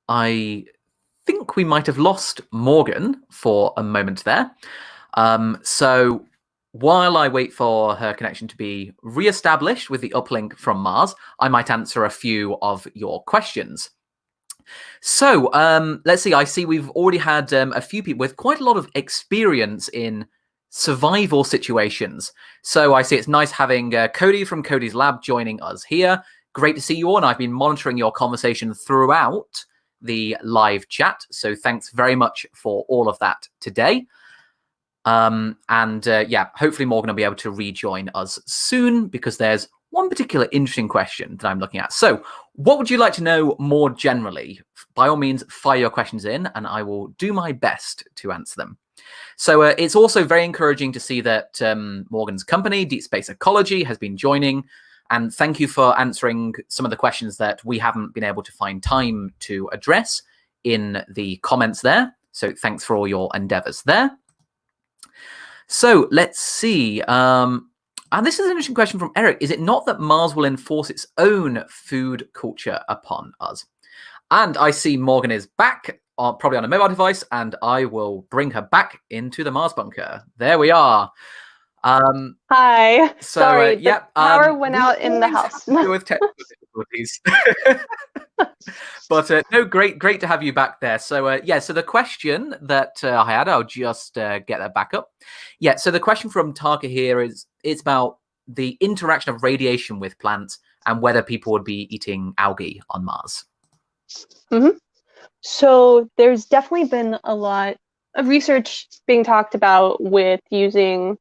I think we might have lost Morgan for a moment there. So while I wait for her connection to be re-established with the uplink from Mars, I might answer a few of your questions. So let's see. I see we've already had a few people with quite a lot of experience in survival situations. So I see it's nice having Cody from Cody's Lab joining us here. Great to see you all, and I've been monitoring your conversation throughout the live chat. So thanks very much for all of that today. Yeah, hopefully Morgan will be able to rejoin us soon because there's one particular interesting question that I'm looking at. So what would you like to know more generally? By all means, fire your questions in and I will do my best to answer them. So it's also very encouraging to see that Morgan's company, Deep Space Ecology, has been joining. And thank you for answering some of the questions that we haven't been able to find time to address in the comments there. So thanks for all your endeavors there. So let's see. And this is an interesting question from Eric. Is it not that Mars will enforce its own food culture upon us? And I see Morgan is back, probably on a mobile device, and I will bring her back into the Mars bunker. There we are. Hi. So, sorry, the power went out in the house. With technical difficulties. But no, great to have you back there. So yeah, so the question that I had, I'll just get that back up. Yeah, so the question from Taka here is, it's about the interaction of radiation with plants and whether people would be eating algae on Mars. So there's definitely been a lot of research being talked about with using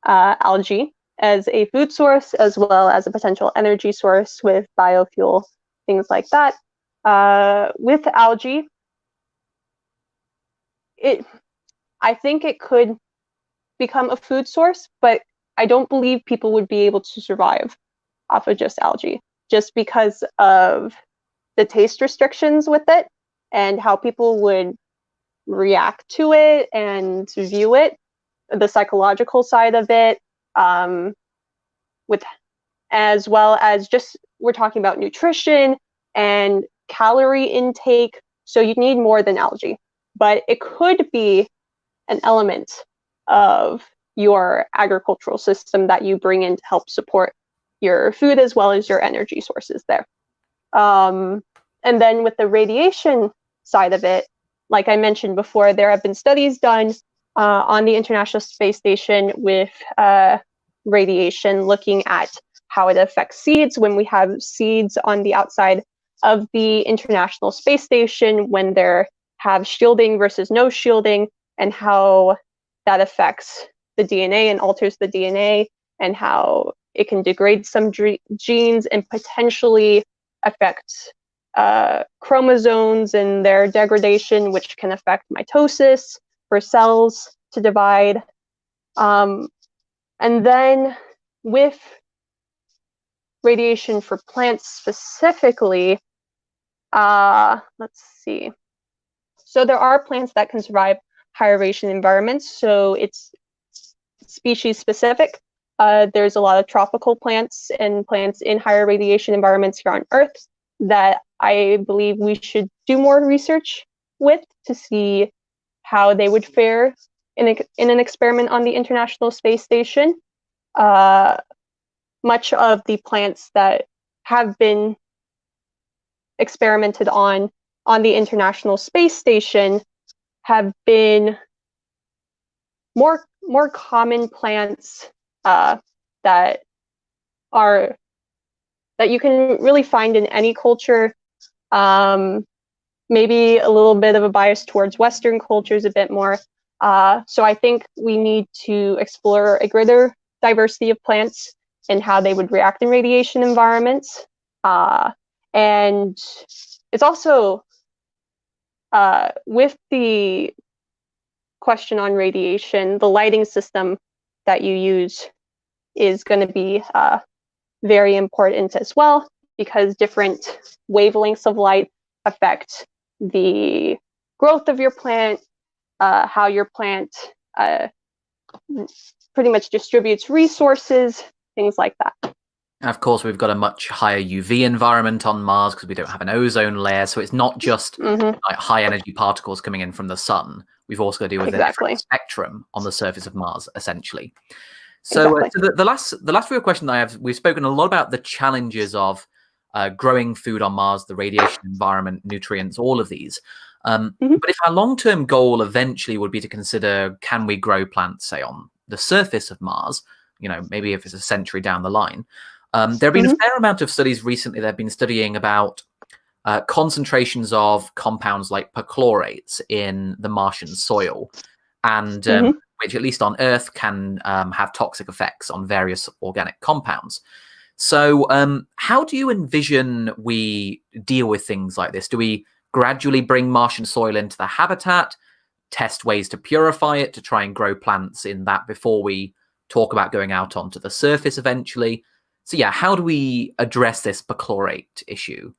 algae as a food source, as well as a potential energy source with biofuel, things like that. With algae, I think it could become a food source, but I don't believe people would be able to survive off of just algae, just because of the taste restrictions with it and how people would react to it and view it, the psychological side of it, with as well as just we're talking about nutrition and calorie intake. So you need more than algae, but it could be an element of your agricultural system that you bring in to help support your food as well as your energy sources there. And then with the radiation side of it, like I mentioned before, there have been studies done on the International Space Station with radiation, looking at how it affects seeds when we have seeds on the outside of the International Space Station, when they have shielding versus no shielding, and how that affects the DNA and alters the DNA, and how it can degrade some genes and potentially affect chromosomes and their degradation, which can affect mitosis for cells to divide. And then with radiation for plants specifically, let's see. So there are plants that can survive higher radiation environments, so it's species specific. There's a lot of tropical plants and plants in higher radiation environments here on Earth that I believe we should do more research with to see how they would fare in an experiment on the International Space Station. Much of the plants that have been experimented on the International Space Station have been more common plants that you can really find in any culture. Maybe a little bit of a bias towards Western cultures a bit more. So I think we need to explore a greater diversity of plants and how they would react in radiation environments. And it's also, with the question on radiation, the lighting system that you use is going to be very important as well, because different wavelengths of light affect the growth of your plant, how your plant pretty much distributes resources, things like that. And of course, we've got a much higher UV environment on Mars because we don't have an ozone layer. So it's not just like high energy particles coming in from the sun. We've also got to deal with a different spectrum on the surface of Mars, essentially. So, so the last real question I have, we've spoken a lot about the challenges of growing food on Mars, the radiation environment, nutrients, all of these. But if our long-term goal eventually would be to consider, can we grow plants, say, on the surface of Mars, you know, maybe if it's a century down the line, there have been a fair amount of studies recently that have been studying about concentrations of compounds like perchlorates in the Martian soil, and which, at least on Earth, can have toxic effects on various organic compounds. So how do you envision we deal with things like this? Do we gradually bring Martian soil into the habitat, test ways to purify it, to try and grow plants in that before we talk about going out onto the surface eventually? So yeah, how do we address this perchlorate issue?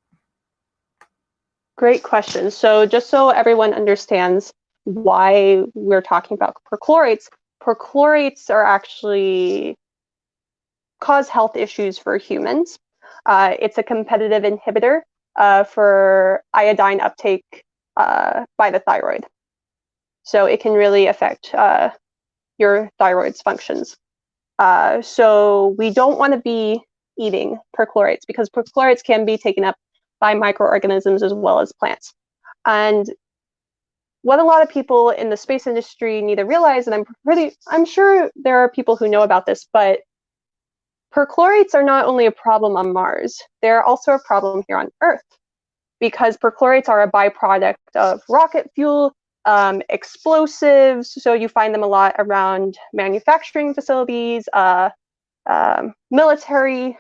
Great question. So just so everyone understands why we're talking about perchlorates are actually cause health issues for humans. It's a competitive inhibitor for iodine uptake by the thyroid. So it can really affect your thyroid's functions. So we don't want to be eating perchlorates, because perchlorates can be taken up by microorganisms as well as plants. And what a lot of people in the space industry need to realize, and I'm sure there are people who know about this, but perchlorates are not only a problem on Mars, they're also a problem here on Earth, because perchlorates are a byproduct of rocket fuel, explosives. So you find them a lot around manufacturing facilities, military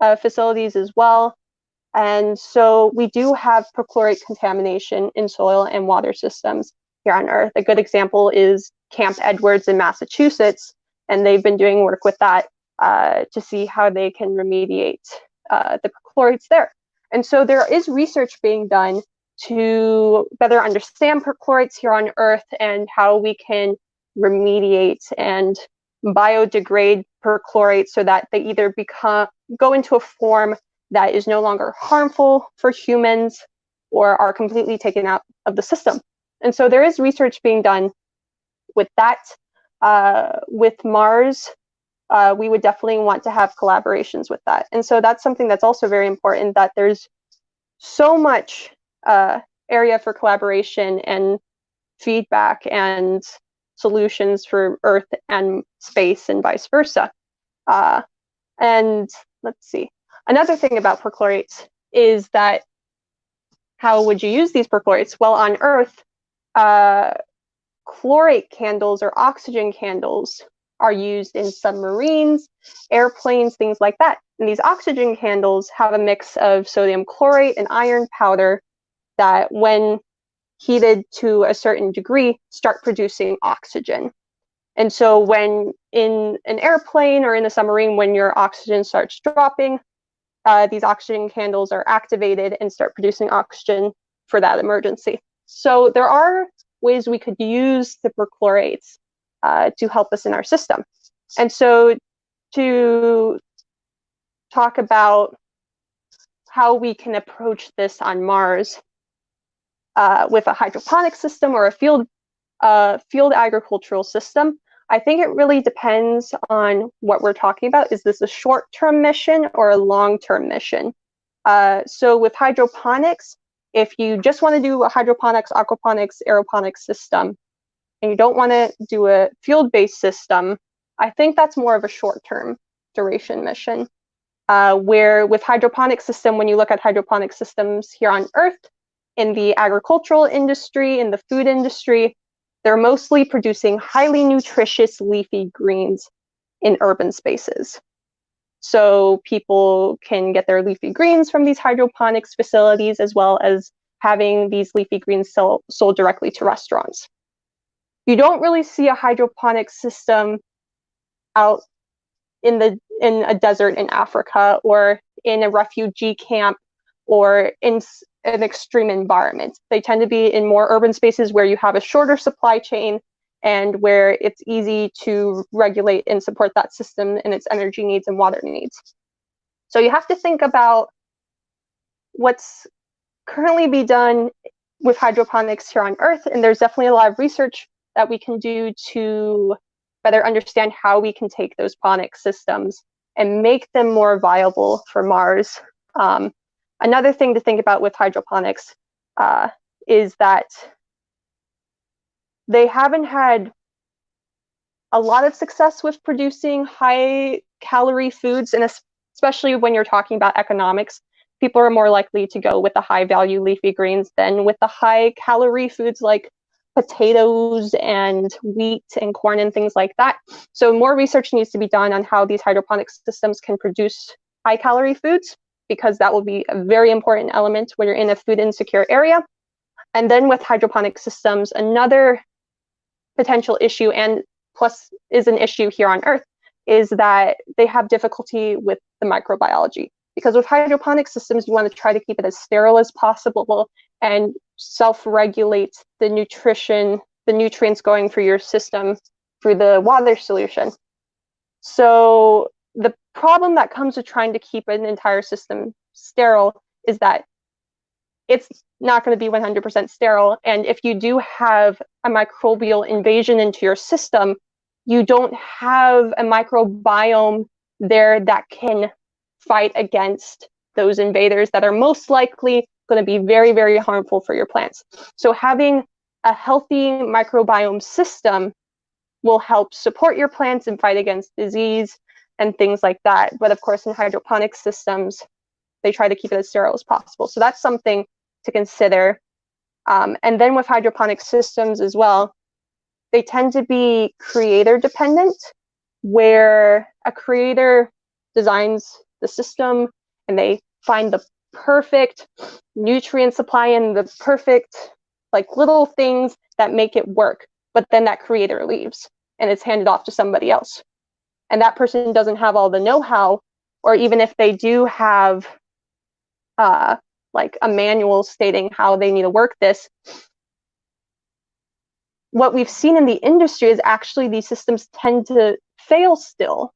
facilities as well. And so we do have perchlorate contamination in soil and water systems here on Earth. A good example is Camp Edwards in Massachusetts, and they've been doing work with that to see how they can remediate the perchlorates there. And so there is research being done to better understand perchlorates here on Earth and how we can remediate and biodegrade perchlorates so that they either go into a form that is no longer harmful for humans or are completely taken out of the system. And so there is research being done with that. With Mars, we would definitely want to have collaborations with that. And so that's something that's also very important, that there's so much area for collaboration and feedback and solutions for Earth and space and vice versa. And let's see. Another thing about perchlorates is that how would you use these perchlorates? Well, on Earth, chlorate candles or oxygen candles are used in submarines, airplanes, things like that. And these oxygen candles have a mix of sodium chlorate and iron powder that, when heated to a certain degree, start producing oxygen. And so when in an airplane or in a submarine, when your oxygen starts dropping, these oxygen candles are activated and start producing oxygen for that emergency. So there are ways we could use the perchlorates to help us in our system. And so to talk about how we can approach this on Mars with a hydroponic system or a field agricultural system, I think it really depends on what we're talking about. Is this a short-term mission or a long-term mission? So with hydroponics, if you just want to do a hydroponics, aquaponics, aeroponics system, and you don't want to do a field-based system, I think that's more of a short-term duration mission. Where with hydroponic system, when you look at hydroponic systems here on Earth, in the agricultural industry, in the food industry, they're mostly producing highly nutritious leafy greens in urban spaces. So people can get their leafy greens from these hydroponics facilities, as well as having these leafy greens sold directly to restaurants. You don't really see a hydroponic system out in a desert in Africa or in a refugee camp or in an extreme environment. They tend to be in more urban spaces where you have a shorter supply chain and where it's easy to regulate and support that system and its energy needs and water needs. So you have to think about what's currently being done with hydroponics here on Earth, and there's definitely a lot of research that we can do to better understand how we can take those ponic systems and make them more viable for Mars. Another thing to think about with hydroponics is that they haven't had a lot of success with producing high-calorie foods, and especially when you're talking about economics, people are more likely to go with the high-value leafy greens than with the high-calorie foods like potatoes and wheat and corn and things like that. So more research needs to be done on how these hydroponic systems can produce high-calorie foods, because that will be a very important element when you're in a food insecure area. And then with hydroponic systems, another potential issue, and plus is an issue here on Earth, is that they have difficulty with the microbiology. Because with hydroponic systems, you want to try to keep it as sterile as possible and self-regulate the nutrients going through your system through the water solution. So the problem that comes with trying to keep an entire system sterile is that it's not going to be 100% sterile. And if you do have a microbial invasion into your system, you don't have a microbiome there that can fight against those invaders that are most likely going to be very, very harmful for your plants. So having a healthy microbiome system will help support your plants and fight against disease and things like that. But of course, in hydroponic systems, they try to keep it as sterile as possible. So that's something to consider. And then with hydroponic systems as well, they tend to be creator dependent, where a creator designs the system and they find the perfect nutrient supply and the perfect little things that make it work. But then that creator leaves and it's handed off to somebody else. And that person doesn't have all the know-how, or even if they do have a manual stating how they need to work this, what we've seen in the industry is actually these systems tend to fail still,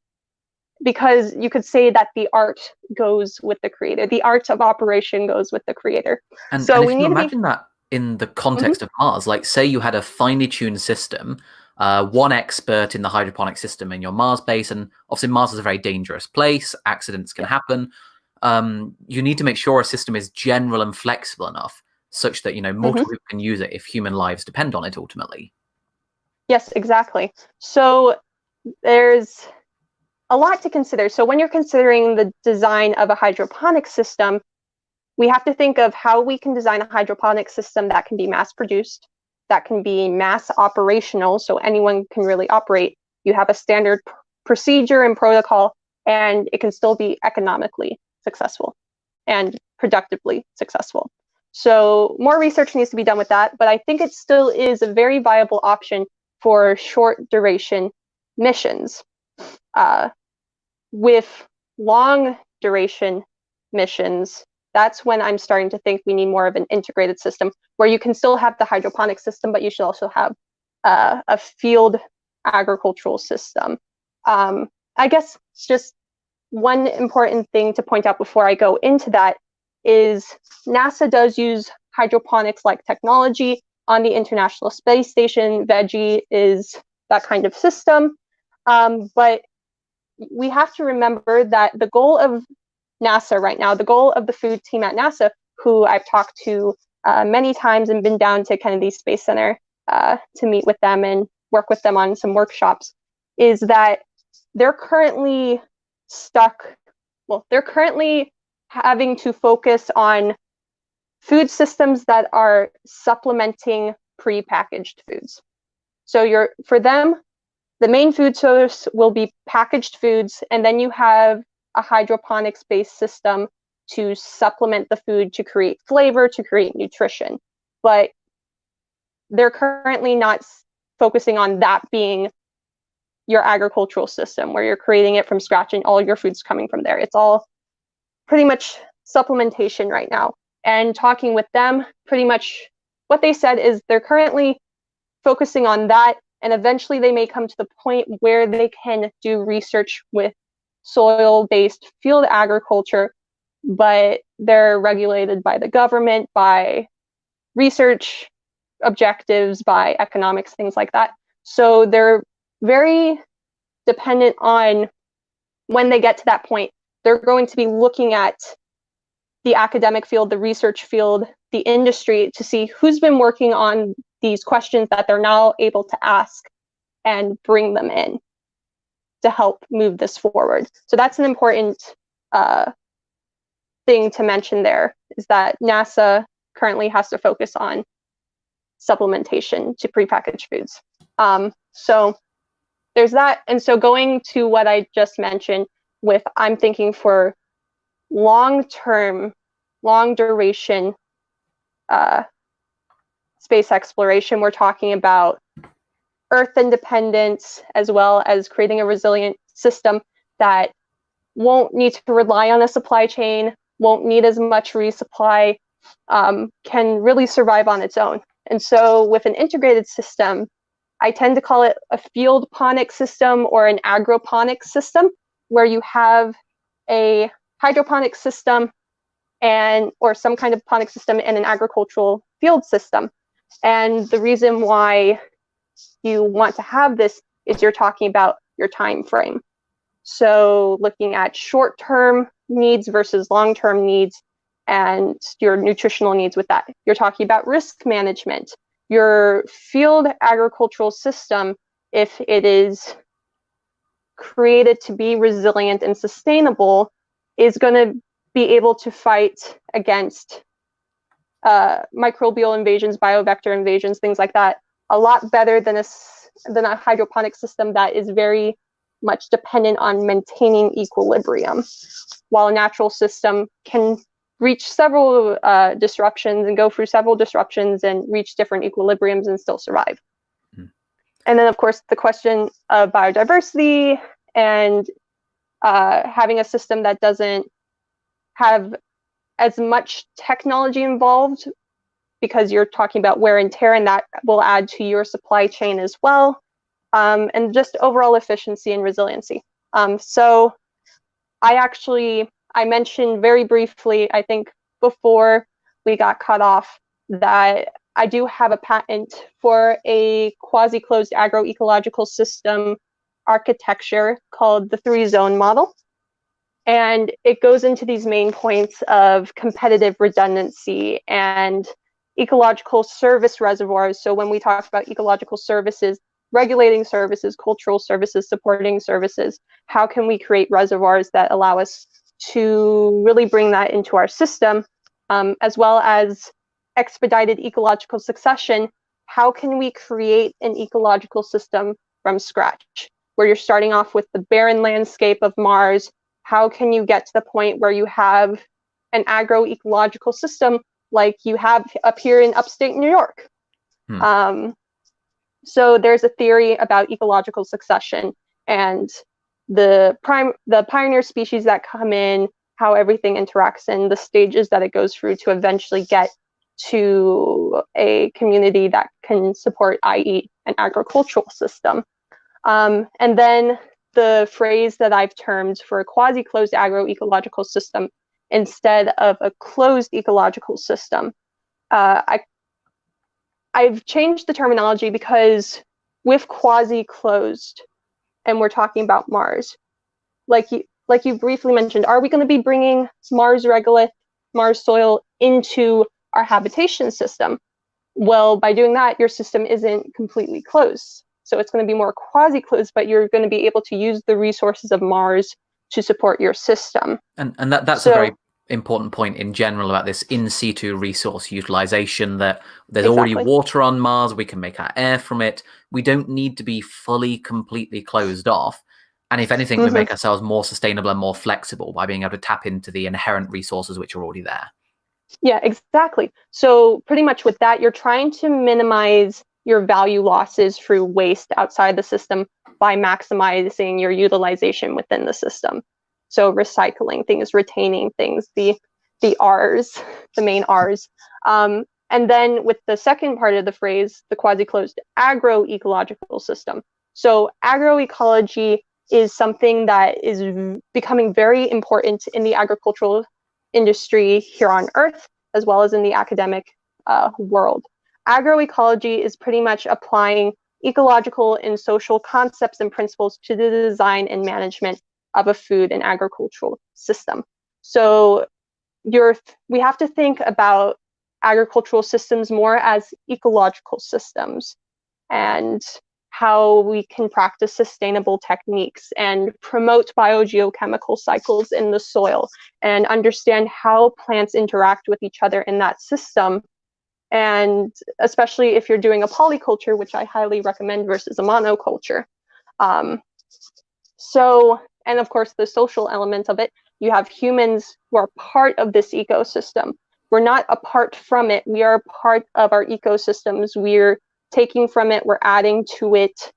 because you could say that the art goes with the creator. The art of operation goes with the creator. And, so and we if need you to imagine that in the context of Mars, like say you had a finely tuned system, one expert in the hydroponic system in your Mars base, and obviously Mars is a very dangerous place, accidents can happen. you need to make sure a system is general and flexible enough such that, multiple people can use it if human lives depend on it ultimately. Yes, exactly. So there's a lot to consider. So when you're considering the design of a hydroponic system, we have to think of how we can design a hydroponic system that can be mass produced, that can be mass operational, so anyone can really operate. You have a standard procedure and protocol, and it can still be economically successful and productively successful. So more research needs to be done with that, but I think it still is a very viable option for short duration missions. With long duration missions, that's when I'm starting to think we need more of an integrated system where you can still have the hydroponic system, but you should also have a field agricultural system. I guess just one important thing to point out before I go into that is NASA does use hydroponics-like technology on the International Space Station. Veggie is that kind of system. But we have to remember that the goal of NASA right now, the goal of the food team at NASA, who I've talked to many times and been down to Kennedy Space Center to meet with them and work with them on some workshops, is that they're currently they're currently having to focus on food systems that are supplementing prepackaged foods. So for them, the main food source will be packaged foods, and then you have a hydroponics-based system to supplement the food to create flavor, to create nutrition. But they're currently not focusing on that being your agricultural system, where you're creating it from scratch and all your food's coming from there. It's all pretty much supplementation right now. And talking with them, pretty much what they said is they're currently focusing on that, and eventually they may come to the point where they can do research with soil-based field agriculture, but they're regulated by the government, by research objectives, by economics, things like that. So they're very dependent on when they get to that point. They're going to be looking at the academic field, the research field, the industry to see who's been working on these questions that they're now able to ask and bring them in to help move this forward. So that's an important thing to mention there, is that NASA currently has to focus on supplementation to prepackaged foods. So there's that. And so going to what I just mentioned with, I'm thinking for long-term, long-duration space exploration, we're talking about Earth independence, as well as creating a resilient system that won't need to rely on a supply chain, won't need as much resupply, can really survive on its own. And so with an integrated system, I tend to call it a field ponic system or an agroponic system, where you have a hydroponic system or some kind of ponic system and an agricultural field system. And the reason why you want to have this is you're talking about your time frame. So looking at short-term needs versus long-term needs and your nutritional needs with that. You're talking about risk management. Your field agricultural system, if it is created to be resilient and sustainable, is going to be able to fight against microbial invasions, biovector invasions, things like that, a lot better than a hydroponic system that is very much dependent on maintaining equilibrium, while a natural system can reach several disruptions and go through several disruptions and reach different equilibriums and still survive. Mm. And then, of course, the question of biodiversity and having a system that doesn't have as much technology involved, because you're talking about wear and tear, and that will add to your supply chain as well, and just overall efficiency and resiliency. So I mentioned very briefly, I think before we got cut off, that I do have a patent for a quasi-closed agroecological system architecture called the 3-zone model. And it goes into these main points of competitive redundancy and ecological service reservoirs. So when we talk about ecological services, regulating services, cultural services, supporting services, how can we create reservoirs that allow us to really bring that into our system, as well as expedited ecological succession? How can we create an ecological system from scratch, where you're starting off with the barren landscape of Mars? How can you get to the point where you have an agroecological system like you have up here in upstate New York? So there's a theory about ecological succession and the pioneer species that come in, how everything interacts, and the stages that it goes through to eventually get to a community that can support, i.e., an agricultural system. And then the phrase that I've termed for a quasi-closed agroecological system instead of a closed ecological system. I've changed the terminology because with quasi-closed, and we're talking about Mars, like you briefly mentioned, are we going to be bringing Mars regolith, Mars soil into our habitation system? Well, by doing that, your system isn't completely closed. So it's going to be more quasi-closed, but you're going to be able to use the resources of Mars to support your system. And that's a very important point in general about this in situ resource utilization, that there's already water on Mars, we can make our air from it. We don't need to be fully, completely closed off. And if anything, we make ourselves more sustainable and more flexible by being able to tap into the inherent resources which are already there. Yeah, exactly. So pretty much with that, you're trying to minimize your value losses through waste outside the system by maximizing your utilization within the system. So recycling things, retaining things, the R's, the main R's. And then with the second part of the phrase, the quasi-closed agroecological system. So agroecology is something that is becoming very important in the agricultural industry here on Earth, as well as in the academic world. Agroecology is pretty much applying ecological and social concepts and principles to the design and management of a food and agricultural system. So we have to think about agricultural systems more as ecological systems, and how we can practice sustainable techniques and promote biogeochemical cycles in the soil and understand how plants interact with each other in that system. And especially if you're doing a polyculture, which I highly recommend, versus a monoculture. And of course, the social element of it, you have humans who are part of this ecosystem. We're not apart from it. We are part of our ecosystems. We're taking from it, we're adding to it,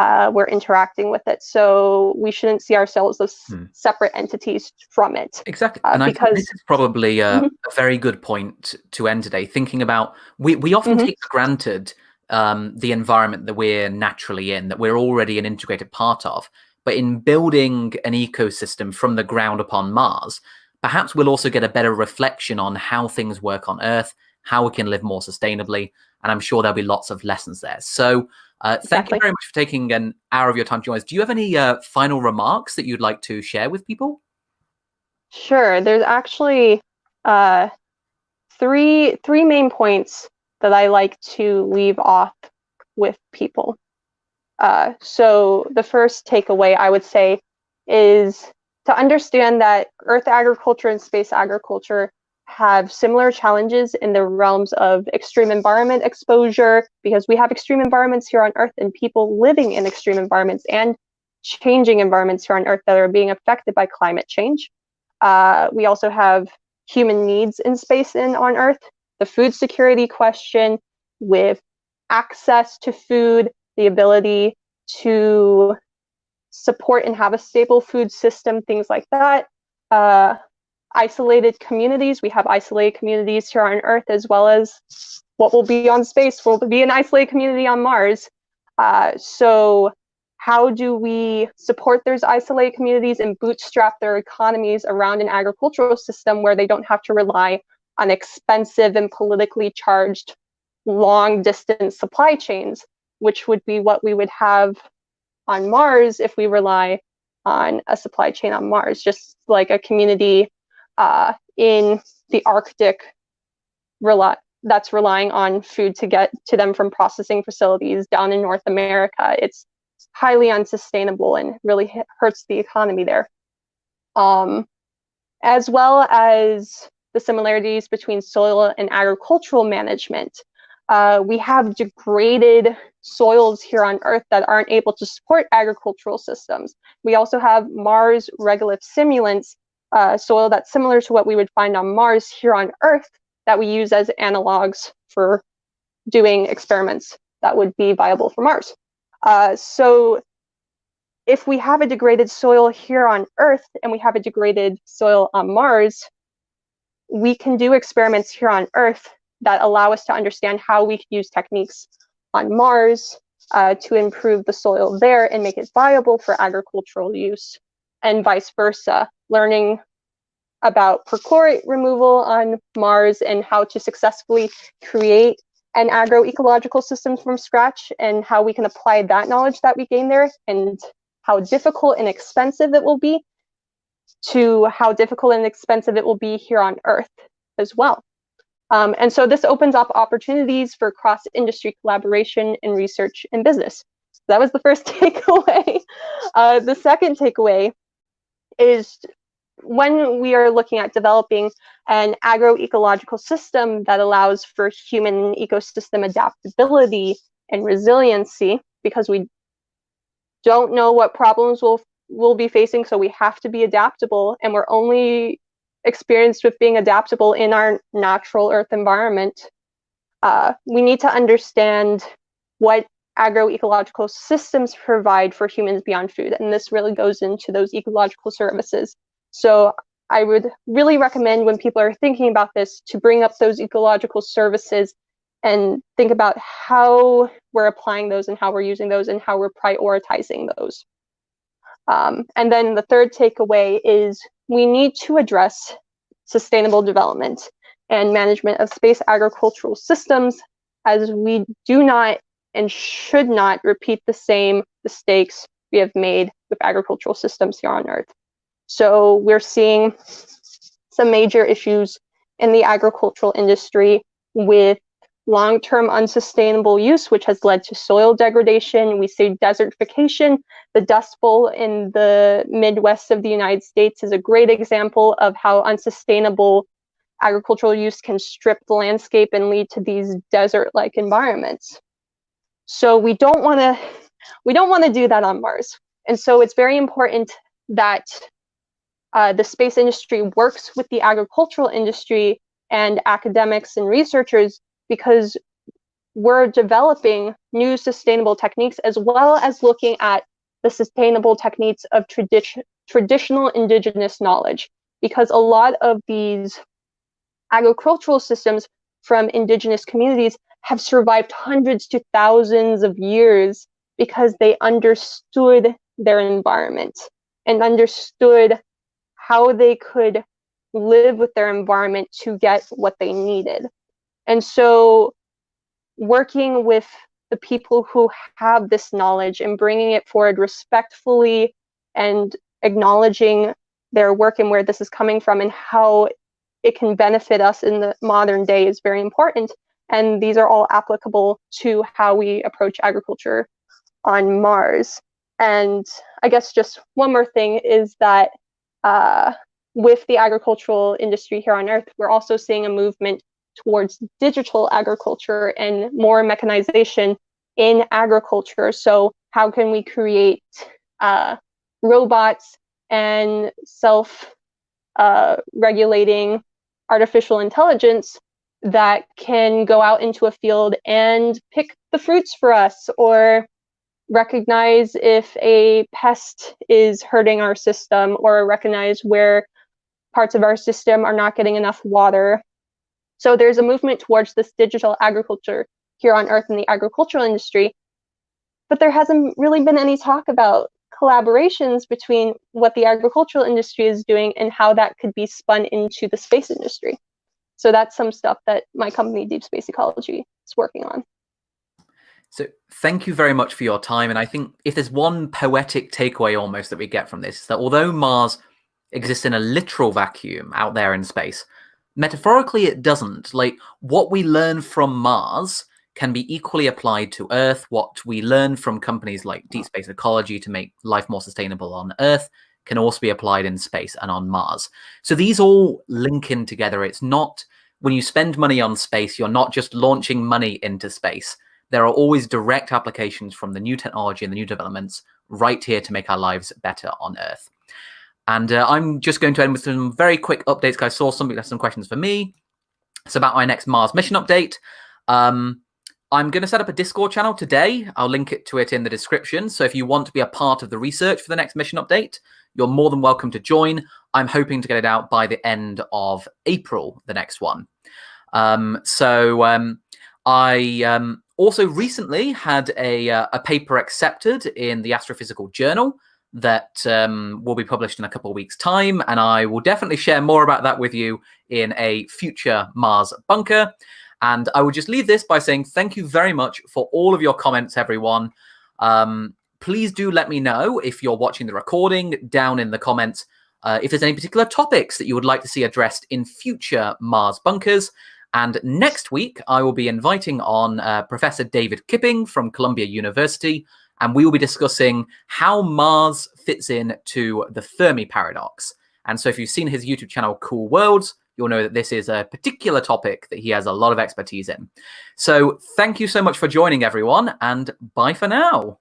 we're interacting with it. So we shouldn't see ourselves as separate entities from it. Exactly. And I think this is probably a very good point to end today, thinking about, we often take for granted the environment that we're naturally in, that we're already an integrated part of. But in building an ecosystem from the ground upon Mars, perhaps we'll also get a better reflection on how things work on Earth, how we can live more sustainably. And I'm sure there'll be lots of lessons there. So thank you very much for taking an hour of your time to join us. Do you have any final remarks that you'd like to share with people? Sure. There's actually three main points that I like to leave off with people. So the first takeaway I would say is to understand that Earth agriculture and space agriculture have similar challenges in the realms of extreme environment exposure, because we have extreme environments here on Earth and people living in extreme environments and changing environments here on Earth that are being affected by climate change. We also have human needs in space and on Earth, the food security question with access to food, the ability to support and have a stable food system, things like that. Isolated communities. We have isolated communities here on Earth, as well as what will be on space will be an isolated community on Mars. So how do we support those isolated communities and bootstrap their economies around an agricultural system where they don't have to rely on expensive and politically charged long distance supply chains, which would be what we would have on Mars if we rely on a supply chain on Mars, just like a community in the Arctic that's relying on food to get to them from processing facilities down in North America. It's highly unsustainable and really hurts the economy there. As well as the similarities between soil and agricultural management. We have degraded soils here on Earth that aren't able to support agricultural systems. We also have Mars regolith simulants, soil that's similar to what we would find on Mars here on Earth, that we use as analogs for doing experiments that would be viable for Mars. So if we have a degraded soil here on Earth and we have a degraded soil on Mars, we can do experiments here on Earth that allow us to understand how we can use techniques on Mars to improve the soil there and make it viable for agricultural use, and vice versa, learning about perchlorate removal on Mars and how to successfully create an agroecological system from scratch, and how we can apply that knowledge that we gain there, and how difficult and expensive it will be, to how difficult and expensive it will be here on Earth as well. And so this opens up opportunities for cross-industry collaboration in research and business. So that was the first takeaway. The second takeaway is, when we are looking at developing an agroecological system that allows for human ecosystem adaptability and resiliency, because we don't know what problems we'll be facing, so we have to be adaptable, and we're only experienced with being adaptable in our natural Earth environment. We need to understand what agroecological systems provide for humans beyond food, and this really goes into those ecological services. So I would really recommend, when people are thinking about this, to bring up those ecological services and think about how we're applying those and how we're using those and how we're prioritizing those. And then the third takeaway is, we need to address sustainable development and management of space agricultural systems, as we do not and should not repeat the same mistakes we have made with agricultural systems here on Earth. So we're seeing some major issues in the agricultural industry with long-term unsustainable use, which has led to soil degradation. We see desertification. The Dust Bowl in the Midwest of the United States is a great example of how unsustainable agricultural use can strip the landscape and lead to these desert-like environments. So we don't want to do that on Mars. And so it's very important that the space industry works with the agricultural industry and academics and researchers, because we're developing new sustainable techniques, as well as looking at the sustainable techniques of traditional indigenous knowledge, because a lot of these agricultural systems from indigenous communities have survived hundreds to thousands of years because they understood their environment and understood how they could live with their environment to get what they needed. And so working with the people who have this knowledge and bringing it forward respectfully and acknowledging their work and where this is coming from and how it can benefit us in the modern day is very important. And these are all applicable to how we approach agriculture on Mars. And I guess just one more thing is that with the agricultural industry here on Earth, we're also seeing a movement towards digital agriculture and more mechanization in agriculture. So how can we create robots and self-regulating artificial intelligence that can go out into a field and pick the fruits for us, or recognize if a pest is hurting our system, or recognize where parts of our system are not getting enough water. So there's a movement towards this digital agriculture here on Earth in the agricultural industry, but there hasn't really been any talk about collaborations between what the agricultural industry is doing and how that could be spun into the space industry. So that's some stuff that my company, Deep Space Ecology, is working on. So thank you very much for your time. And I think if there's one poetic takeaway almost that we get from this, is that although Mars exists in a literal vacuum out there in space, metaphorically it doesn't. Like, what we learn from Mars can be equally applied to Earth. What we learn from companies like Deep Space Ecology to make life more sustainable on Earth can also be applied in space and on Mars. So these all link in together. It's not, when you spend money on space, you're not just launching money into space. There are always direct applications from the new technology and the new developments right here to make our lives better on Earth. And I'm just going to end with some very quick updates, because I saw somebody has some questions for me. It's about my next Mars mission update. I'm going to set up a Discord channel today. I'll link to it in the description. So if you want to be a part of the research for the next mission update, you're more than welcome to join. I'm hoping to get it out by the end of April, the next one. I also recently had a paper accepted in the Astrophysical Journal that will be published in a couple of weeks' time, and I will definitely share more about that with you in a future Mars bunker. And I will just leave this by saying thank you very much for all of your comments, everyone. Please do let me know if you're watching the recording down in the comments if there's any particular topics that you would like to see addressed in future Mars bunkers. And next week, I will be inviting on Professor David Kipping from Columbia University, and we will be discussing how Mars fits in to the Fermi paradox. And so if you've seen his YouTube channel, Cool Worlds, you'll know that this is a particular topic that he has a lot of expertise in. So thank you so much for joining, everyone, and bye for now.